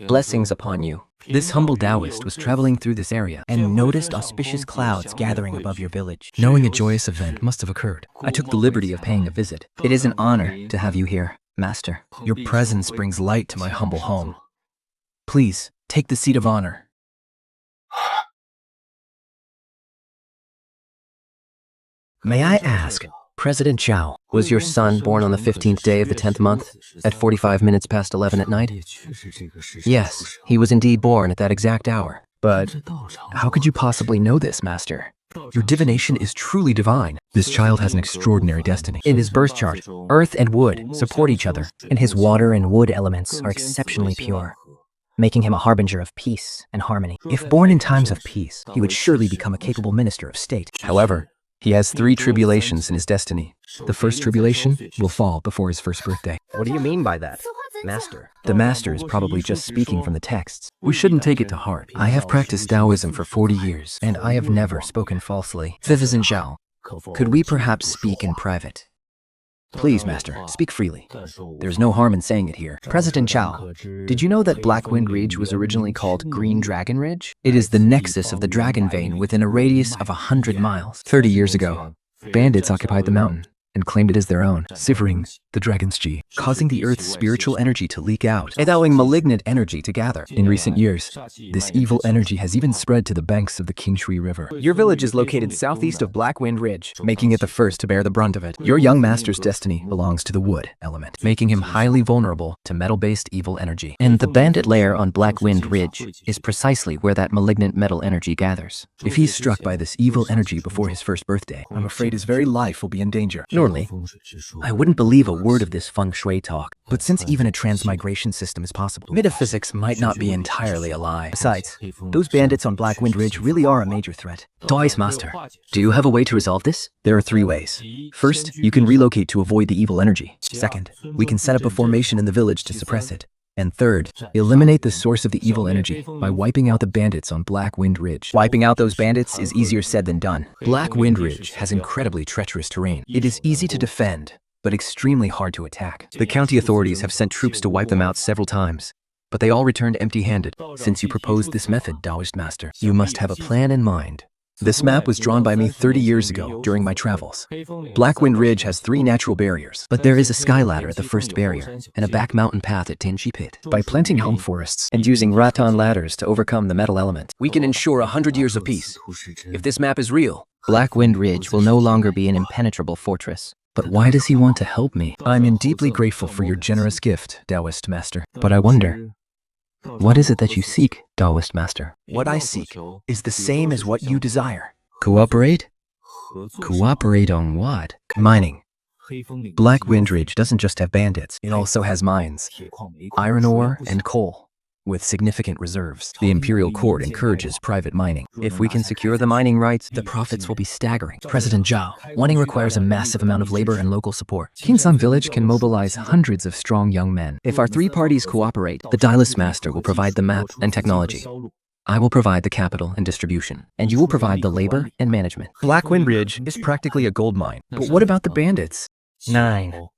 blessings upon you. This humble Taoist was traveling through this area and noticed auspicious clouds gathering above your village. knowing a joyous event must have occurred. I took the liberty of paying a visit. It is an honor to have you here, Master. Your presence brings light to my humble home. Please, take the seat of honor. May I ask, President Zhao, was your son born on the 15th day of the 10th month at 45 minutes past 11 at night? Yes, he was indeed born at that exact hour. But How could you possibly know this, Master? Your divination is truly divine. This child has an extraordinary destiny. in his birth chart, earth and wood support each other, and his water and wood elements are exceptionally pure, making him a harbinger of peace and harmony. If born in times of peace, he would surely become a capable minister of state. However, he has 3 tribulations in his destiny. The first tribulation will fall before his first birthday. What do you mean by that, Master? The Master is probably just speaking from the texts. We shouldn't take it to heart. I have practiced Taoism for 40 years. And I have never spoken falsely. Citizen Zhao, could we perhaps speak in private? Please, Master, speak freely. There's no harm in saying it here. President Zhao, did you know that Blackwind Ridge was originally called Green Dragon Ridge? It is the nexus of the dragon vein within a radius of 100 miles. 30 years ago, bandits occupied the mountain and claimed it as their own. Ciphering the dragon's G, causing the Earth's spiritual energy to leak out, allowing malignant energy to gather. In recent years, this evil energy has even spread to the banks of the Kingshui River, Your village is located southeast of Blackwind Ridge, making it the first to bear the brunt of it. Your young master's destiny belongs to the wood element, making him highly vulnerable to metal-based evil energy. And the bandit lair on Blackwind Ridge is precisely where that malignant metal energy gathers. If he's struck by this evil energy before his first birthday, I'm afraid his very life will be in danger. Normally, I wouldn't believe a word of this feng shui talk. But since even a transmigration system is possible, metaphysics might not be entirely a lie. Besides, those bandits on Blackwind Ridge really are a major threat. Twice, Master. Do you have a way to resolve this? There are 3 ways. First, you can relocate to avoid the evil energy. Second, we can set up a formation in the village to suppress it. And third, eliminate the source of the evil energy by wiping out the bandits on Blackwind Ridge. Wiping out those bandits is easier said than done. Blackwind Ridge has incredibly treacherous terrain. It is easy to defend, but extremely hard to attack. The county authorities have sent troops to wipe them out several times, but they all returned empty-handed. Since you proposed this method, Taoist Master, you must have a plan in mind. This map was drawn by me 30 years ago during my travels. Blackwind Ridge has 3 natural barriers, But there is a sky ladder at the first barrier, and a back mountain path at Tenshi Pit. by planting elm forests And using rattan ladders to overcome the metal element, We can ensure 100 years of peace. If this map is real, Blackwind Ridge will no longer be an impenetrable fortress. But why does he want to help me? I'm deeply grateful for your generous gift, Taoist Master. But I wonder, what is it that you seek, Taoist Master? what I seek is the same as what you desire. Cooperate? Cooperate on what? Mining. Blackwind Ridge doesn't just have bandits, it also has mines, iron ore and coal, with significant reserves. The Imperial Court encourages private mining. If we can secure the mining rights, the profits will be staggering. President Zhao, mining requires a massive amount of labor and local support. Kingsan Village can mobilize hundreds of strong young men. If our 3 parties cooperate, The Dailist Master will provide the map and technology. I will provide the capital and distribution. and you will provide the labor and management. Blackwind Ridge is practically a gold mine. But what about the bandits? 9.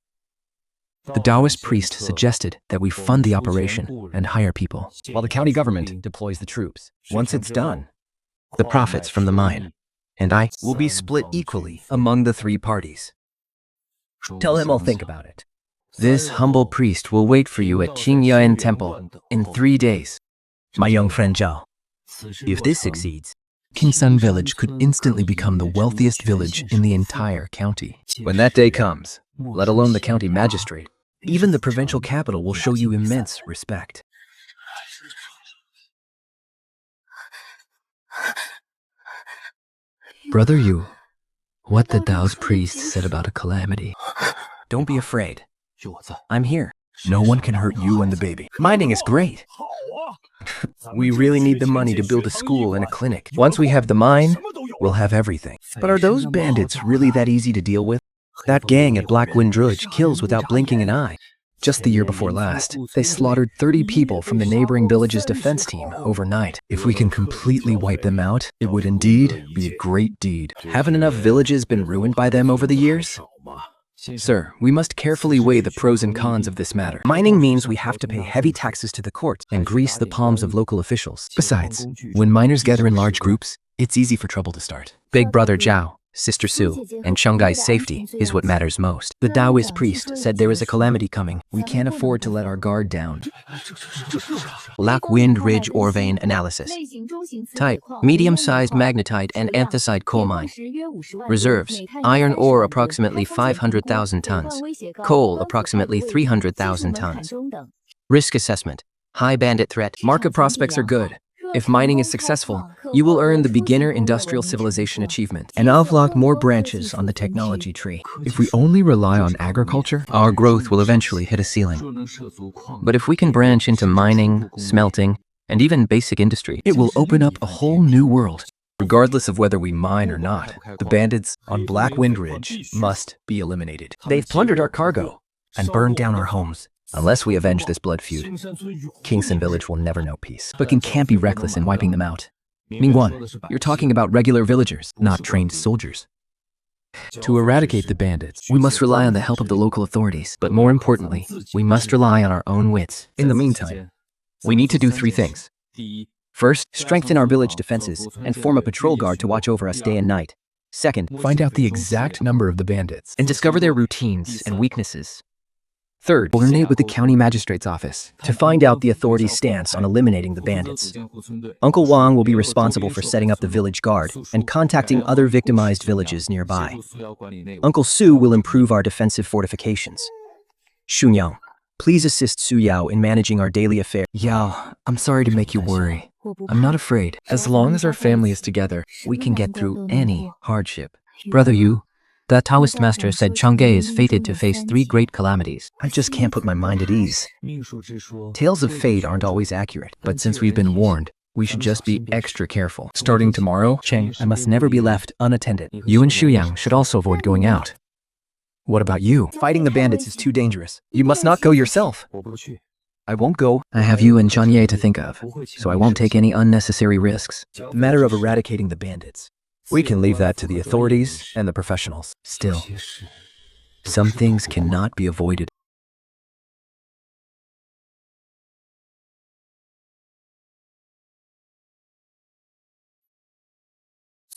The Taoist priest suggested that we fund the operation and hire people, while the county government deploys the troops. Once it's done, the profits from the mine and I will be split equally among the 3 parties. Tell him I'll think about it. This humble priest will wait for you at Qingyan Temple in 3 days. My young friend Zhao, if this succeeds, Kingsan Village could instantly become the wealthiest village in the entire county. When that day comes, let alone the county magistrate, even the provincial capital will show you immense respect. Brother Yu, what the Taoist priest said about a calamity. don't be afraid. I'm here. No one can hurt you and the baby. Mining is great. We really need the money to build a school and a clinic. Once we have the mine, we'll have everything. But are those bandits really that easy to deal with? That gang at Blackwind Ridge kills without blinking an eye. Just the year before last, they slaughtered 30 people from the neighboring village's defense team overnight. If we can completely wipe them out, it would indeed be a great deed. Haven't enough villages been ruined by them over the years? Sir, we must carefully weigh the pros and cons of this matter. Mining means we have to pay heavy taxes to the court. And grease the palms of local officials. Besides, when miners gather in large groups, it's easy for trouble to start. Big brother Zhao, Sister Su, and Chunggai's safety is what matters most. The Taoist priest said there is a calamity coming. We can't afford to let our guard down. Blackwind Ridge ore vein analysis. Type, medium-sized magnetite and anthracite coal mine. Reserves, iron ore approximately 500,000 tons. Coal approximately 300,000 tons. Risk assessment, high bandit threat. Market prospects are good. If mining is successful, you will earn the Beginner Industrial Civilization achievement, and unlock more branches on the technology tree. If we only rely on agriculture, our growth will eventually hit a ceiling. But if we can branch into mining, smelting, and even basic industry, It will open up a whole new world. Regardless of whether we mine or not, the bandits on Blackwind Ridge must be eliminated. They've plundered our cargo and burned down our homes. Unless we avenge this blood feud, Kingsan Village will never know peace. But can't be reckless in wiping them out. Mingguan, you're talking about regular villagers, not trained soldiers. To eradicate the bandits, we must rely on the help of the local authorities. But more importantly, we must rely on our own wits. In the meantime, we need to do 3 things. First, Strengthen our village defenses and form a patrol guard to watch over us day and night. Second, find out the exact number of the bandits and discover their routines and weaknesses. Third, coordinate with the county magistrate's office to find out the authorities' stance on eliminating the bandits. Uncle Wang will be responsible for setting up the village guard and contacting other victimized villages nearby. Uncle Su will improve our defensive fortifications. Shunyang, please assist Su Yao in managing our daily affairs. Yao, I'm sorry to make you worry. I'm not afraid. As long as our family is together, we can get through any hardship. Brother Yu, the Taoist master said Chang'e is fated to face 3 great calamities. I just can't put my mind at ease. Tales of fate aren't always accurate. But since we've been warned, we should just be extra careful. Starting tomorrow, Cheng, I must never be left unattended. You and Shuyang should also avoid going out. What about you? Fighting the bandits is too dangerous. You must not go yourself. I won't go. I have you and Chanye to think of, so I won't take any unnecessary risks. The matter of eradicating the bandits. We can leave that to the authorities and the professionals. Still, some things cannot be avoided.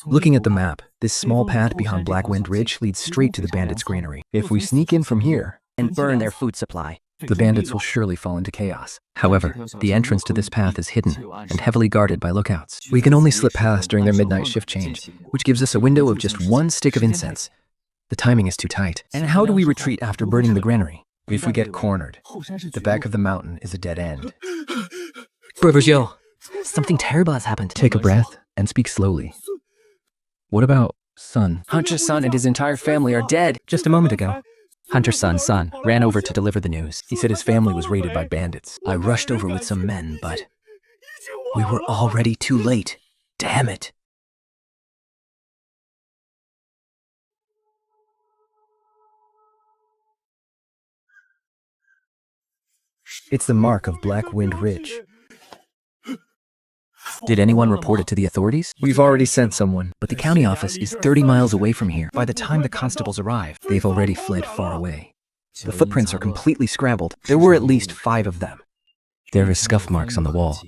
Looking at the map, this small path behind Blackwind Ridge leads straight to the bandits' granary. If we sneak in from here And burn their food supply. the bandits will surely fall into chaos. However, the entrance to this path is hidden and heavily guarded by lookouts. We can only slip past during their midnight shift change, which gives us a window of just 1 stick of incense. The timing is too tight. And how do we retreat after burning the granary? If we get cornered, the back of the mountain is a dead end. Brother Zhou, something terrible has happened. Take a breath and speak slowly. What about Sun? Hunter's son and his entire family are dead. Just a moment ago, Hunter's son ran over to deliver the news. He said his family was raided by bandits. I rushed over with some men, but we were already too late. Damn it. It's the mark of Blackwind Ridge. Did anyone report it to the authorities? we've already sent someone. But the county office is 30 miles away from here. By the time the constables arrive, They've already fled far away. the footprints are completely scrambled. There were at least 5 of them. There are scuff marks on the wall.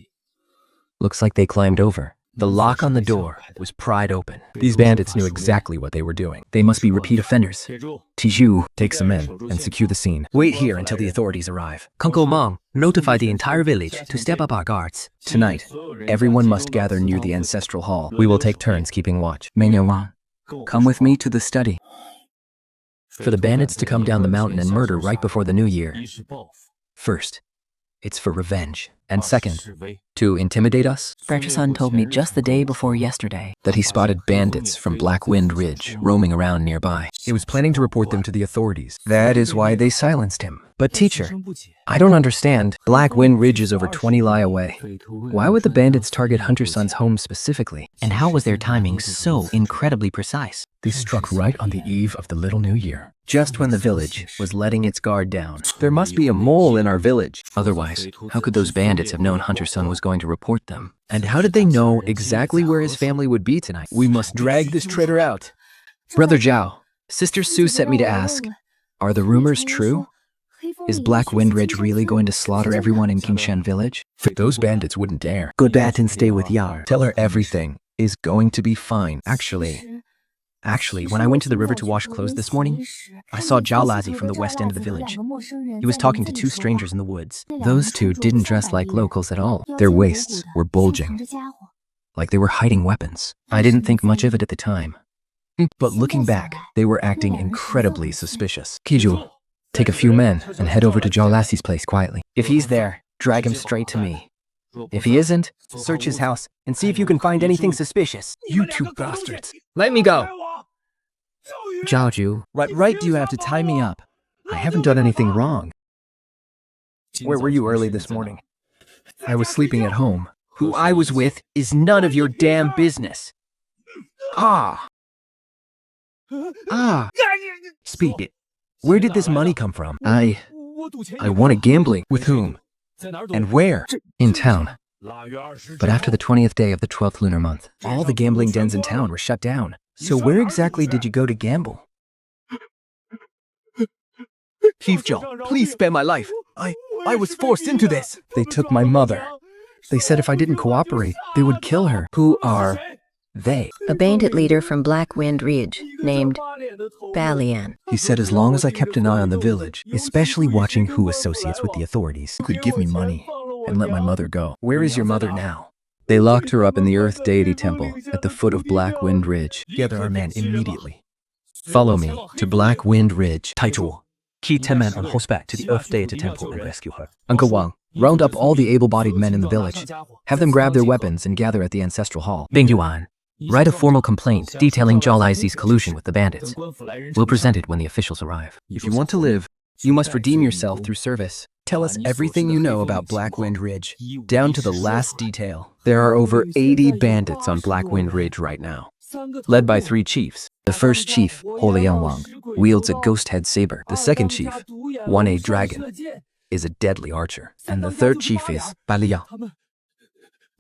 Looks like they climbed over. The lock on the door was pried open. These bandits knew exactly what they were doing. They must be repeat offenders. Tiju, Take some men and secure the scene. wait here until the authorities arrive. Uncle Meng, notify the entire village to step up our guards. Tonight, everyone must gather near the ancestral hall. We will take turns keeping watch. Manhwa, come with me to the study. For the bandits to come down the mountain and murder right before the new year. First, it's for revenge. And second, to intimidate us, Brother Sun told me just the day before yesterday. that he spotted bandits from Blackwind Ridge roaming around nearby. He was planning to report them to the authorities. That is why they silenced him. But teacher, I don't understand. Blackwind Ridge is over 20 li away. Why would the bandits target Hunter Sun's home specifically? And how was their timing so incredibly precise? They struck right on the eve of the little new year. Just when the village was letting its guard down. There must be a mole in our village. Otherwise, how could those bandits have known Hunter Sun was going to report them? And how did they know exactly where his family would be tonight? We must drag this traitor out. Brother Zhao, Sister Su sent me to ask, are the rumors true? Is Blackwind Ridge really going to slaughter everyone in Kingshan village? Those bandits wouldn't dare. Go back and stay with Yao. Tell her everything is going to be fine. Actually, when I went to the river to wash clothes this morning, I saw Zhao Lazi from the west end of the village. He was talking to 2 strangers in the woods. Those 2 didn't dress like locals at all. Their waists were bulging, like they were hiding weapons. I didn't think much of it at the time. But looking back, they were acting incredibly suspicious. Kiju, take a few men and head over to Zhao Lassie's place quietly. If he's there, drag him straight to me. If he isn't, search his house and see if you can find anything suspicious. You 2 bastards. Let me go. Zhaoju, What right do you have to tie me up? I haven't done anything wrong. Where were you early this morning? I was sleeping at home. Who I was with is none of your damn business. Speak it. Where did this money come from? I won gambling. With whom? And where? In town. But after the 20th day of the 12th lunar month, All the gambling dens in town were shut down. So where exactly did you go to gamble? Chief Zhao, please spare my life. I was forced into this. they took my mother. They said if I didn't cooperate, they would kill her. Who are They. A bandit leader from Black Wind Ridge named Balian. He said as long as I kept an eye on the village, especially watching who associates with the authorities, could give me money and let my mother go. Where is your mother now? They locked her up in the Earth Deity Temple at the foot of Black Wind Ridge. Gather our men immediately. Follow me to Black Wind Ridge. Taichu, key 10 men on horseback to the Earth Deity Temple and rescue her. Uncle Wang, round up all the able-bodied men in the village. Have them grab their weapons and gather at the ancestral hall. Bing Yuan, write a formal complaint detailing Zhao Laizi's collusion with the bandits. We'll present it when the officials arrive. If you want to live, you must redeem yourself through service. Tell us everything you know about Black Wind Ridge, down to the last detail. There are over 80 bandits on Black Wind Ridge right now, led by 3 chiefs. The first chief, Holiang Wang, wields a ghost-head saber. The second chief, 1A Dragon, is a deadly archer. And the third chief is Balia.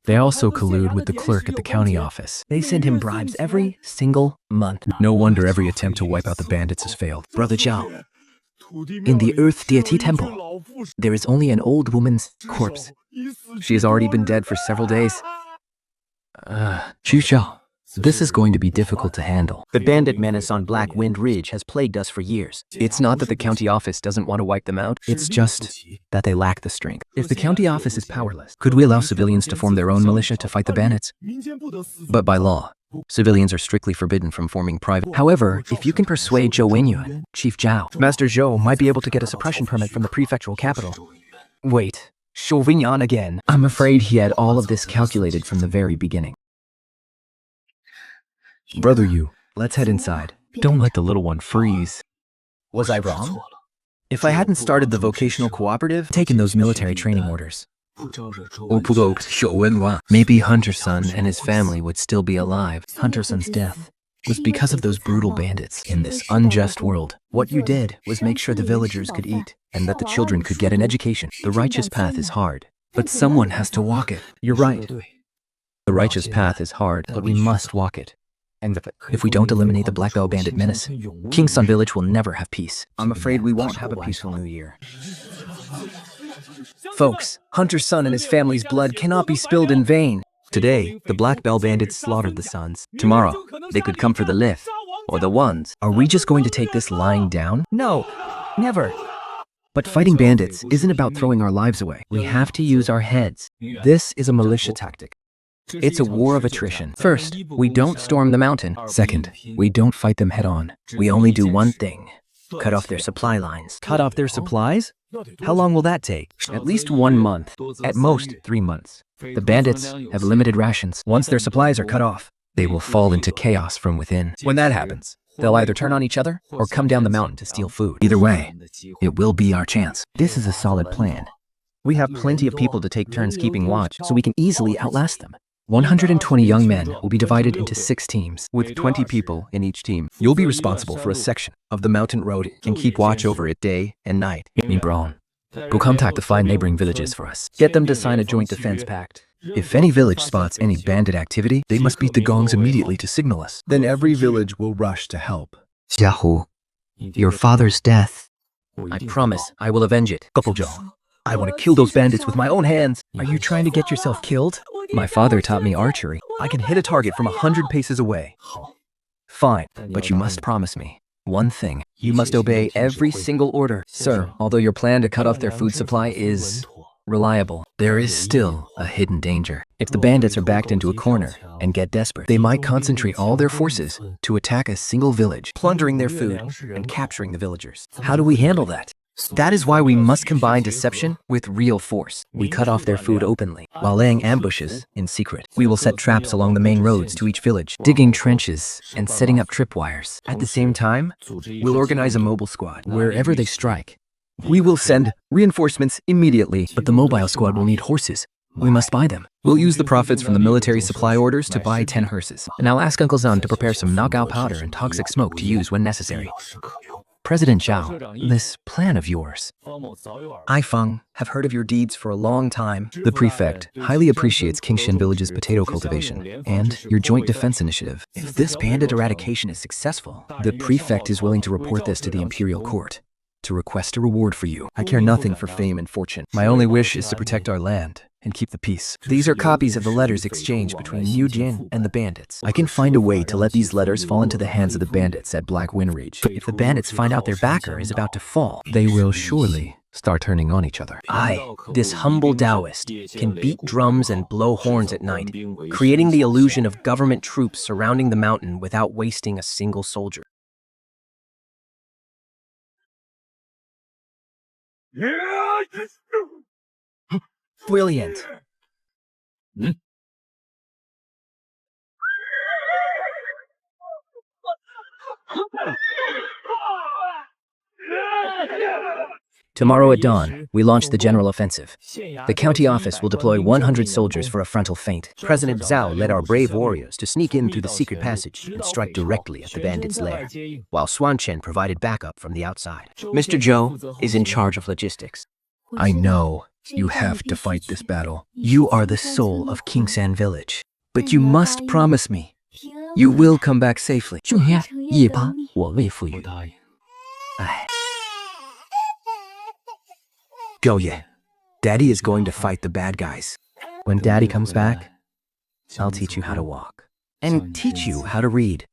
They also collude with the clerk at the county office. They send him bribes every single month. No wonder every attempt to wipe out the bandits has failed. Brother Zhao, in the Earth Deity Temple, there is only an old woman's corpse. She has already been dead for several days. Xu Xiao, this is going to be difficult to handle. The bandit menace on Black Wind Ridge has plagued us for years. It's not that the county office doesn't want to wipe them out. It's just that they lack the strength. If the county office is powerless, could we allow civilians to form their own militia to fight the bandits? But by law, civilians are strictly forbidden from forming private. However, if you can persuade Zhou Wenyuan, Chief Zhao, Master Zhou might be able to get a suppression permit from the prefectural capital. Wait, Zhou Wenyuan again. I'm afraid he had all of this calculated from the very beginning. Brother Yu, let's head inside. Don't let the little one freeze. Was I wrong? If I hadn't started the vocational cooperative, taken those military training orders, maybe Hunter's son and his family would still be alive. Hunter's son's death was because of those brutal bandits. In this unjust world, What you did was make sure the villagers could eat and that the children could get an education. The righteous path is hard, but someone has to walk it. You're right. The righteous path is hard, but we must walk it. And if we don't eliminate the Black Bell Bandit menace, King Sun Village will never have peace. I'm afraid we won't have a peaceful new year. Folks, Hunter's son and his family's blood cannot be spilled in vain. Today, the Black Bell Bandits slaughtered the Suns. Tomorrow, they could come for the Lith, or the Ones. Are we just going to take this lying down? No, never. But fighting bandits isn't about throwing our lives away. We have to use our heads. This is a militia tactic. It's a war of attrition. First, we don't storm the mountain. Second, we don't fight them head on. We only do one thing: cut off their supply lines. Cut off their supplies? How long will that take? At least 1 month, at most 3 months. The bandits have limited rations. Once their supplies are cut off, They will fall into chaos from within. when that happens, they'll either turn on each other or come down the mountain to steal food. Either way, it will be our chance. This is a solid plan. We have plenty of people to take turns keeping watch, so we can easily outlast them. 120 young men will be divided into 6 teams, with 20 people in each team. You'll be responsible for a section of the mountain road And keep watch over it day and night. Nibron, go contact the 5 neighboring villages for us. Get them to sign a joint defense pact. If any village spots any bandit activity, they must beat the gongs immediately to signal us. Then every village will rush to help. Xiaohu, your father's death. I promise I will avenge it. Couple Zhou, I want to kill those bandits with my own hands. Are you trying to get yourself killed? My father taught me archery. I can hit a target from 100 paces away. Fine, But you must promise me one thing. You must obey every single order. Sir, although your plan to cut off their food supply is reliable, there is still a hidden danger. If the bandits are backed into a corner and get desperate, they might concentrate all their forces to attack a single village, plundering their food and capturing the villagers. How do we handle that? That is why we must combine deception with real force. We cut off their food openly, while laying ambushes in secret. We will set traps along the main roads to each village, digging trenches and setting up tripwires. At the same time, we'll organize a mobile squad. Wherever they strike, We will send reinforcements immediately. but the mobile squad will need horses. We must buy them. We'll use the profits from the military supply orders to buy 10 hearses. And I'll ask Uncle Zan to prepare some knockout powder and toxic smoke to use when necessary. President Zhao, this plan of yours. I, Feng, have heard of your deeds for a long time. The prefect highly appreciates Kingshan Village's potato cultivation and your joint defense initiative. If this bandit eradication is successful, the prefect is willing to report this to the imperial court to request a reward for you. I care nothing for fame and fortune. My only wish is to protect our land and keep the peace. These are copies of the letters exchanged between Yu Jin and the bandits. I can find a way to let these letters fall into the hands of the bandits at Black Wind Ridge. If the bandits find out their backer is about to fall, They will surely start turning on each other. I, this humble Taoist, can beat drums and blow horns at night, creating the illusion of government troops surrounding the mountain without wasting a single soldier. Brilliant. Tomorrow at dawn, we launch the general offensive. The county office will deploy 100 soldiers for a frontal feint. President Zhao led our brave warriors to sneak in through the secret passage and strike directly at the bandits' lair, while Swanchen provided backup from the outside. Mr. Zhou is in charge of logistics. I know you have to fight this battle. You are the soul of Kingsan Village, but you must promise me you will come back safely. 仲黑暗，夜八，我未赋予。 Go ye. Daddy is going to fight the bad guys. When Daddy comes back, I'll teach you how to walk and teach you how to read.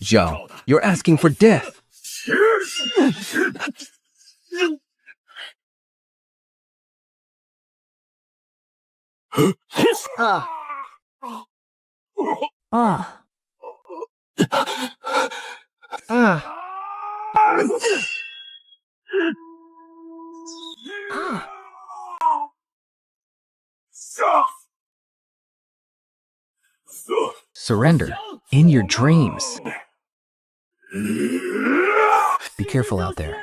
Zhao, you're asking for death. Surrender in your dreams. Be careful out there.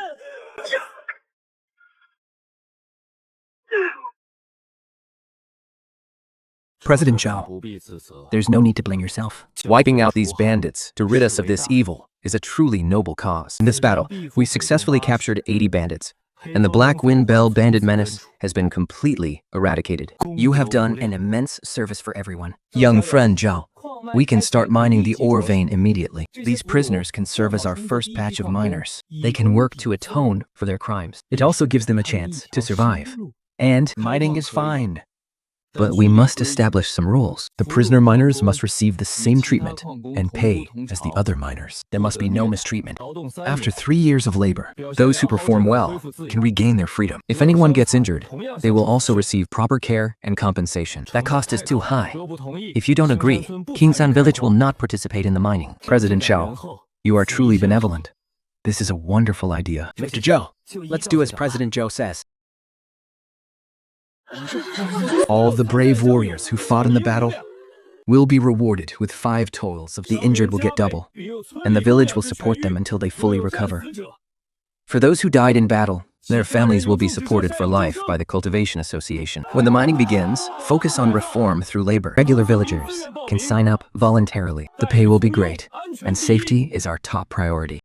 President Zhao, there's no need to blame yourself. Wiping out these bandits to rid us of this evil is a truly noble cause. In this battle, we successfully captured 80 bandits, and the Black Wind Bell bandit menace has been completely eradicated. You have done an immense service for everyone. Young friend Zhao, we can start mining the ore vein immediately. These prisoners can serve as our first batch of miners. They can work to atone for their crimes. It also gives them a chance to survive. And mining is fine. But we must establish some rules. The prisoner miners must receive the same treatment and pay as the other miners. There must be no mistreatment. After 3 years of labor, those who perform well can regain their freedom. If anyone gets injured, they will also receive proper care and compensation. That cost is too high. If you don't agree, Kingsan Village will not participate in the mining. President Zhao, you are truly benevolent. This is a wonderful idea. Mr. Zhou, let's do as President Zhou says. All the brave warriors who fought in the battle will be rewarded with 5 toils. The injured will get double, and the village will support them until they fully recover. For those who died in battle, their families will be supported for life by the Cultivation Association. When the mining begins, focus on reform through labor. Regular villagers can sign up voluntarily. The pay will be great, and safety is our top priority.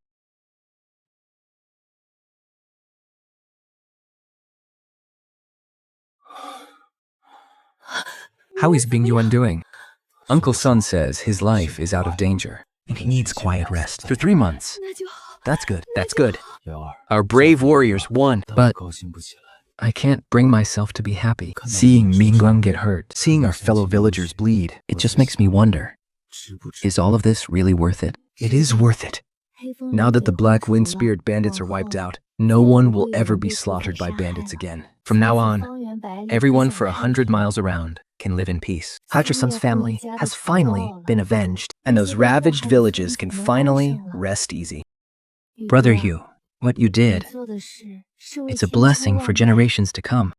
How is Bing Yuan doing? Uncle Sun says his life is out of danger, and he needs quiet rest. For 3 months. That's good. That's good. Our brave warriors won. But I can't bring myself to be happy. Seeing Mingguang get hurt, seeing our fellow villagers bleed, It just makes me wonder, is all of this really worth it? it is worth it. Now that the Black Wind Spirit bandits are wiped out, no one will ever be slaughtered by bandits again. From now on, everyone for 100 miles around can live in peace. Hutcherson's family has finally been avenged, and those ravaged villages can finally rest easy. Brother Hugh, what you did, it's a blessing for generations to come.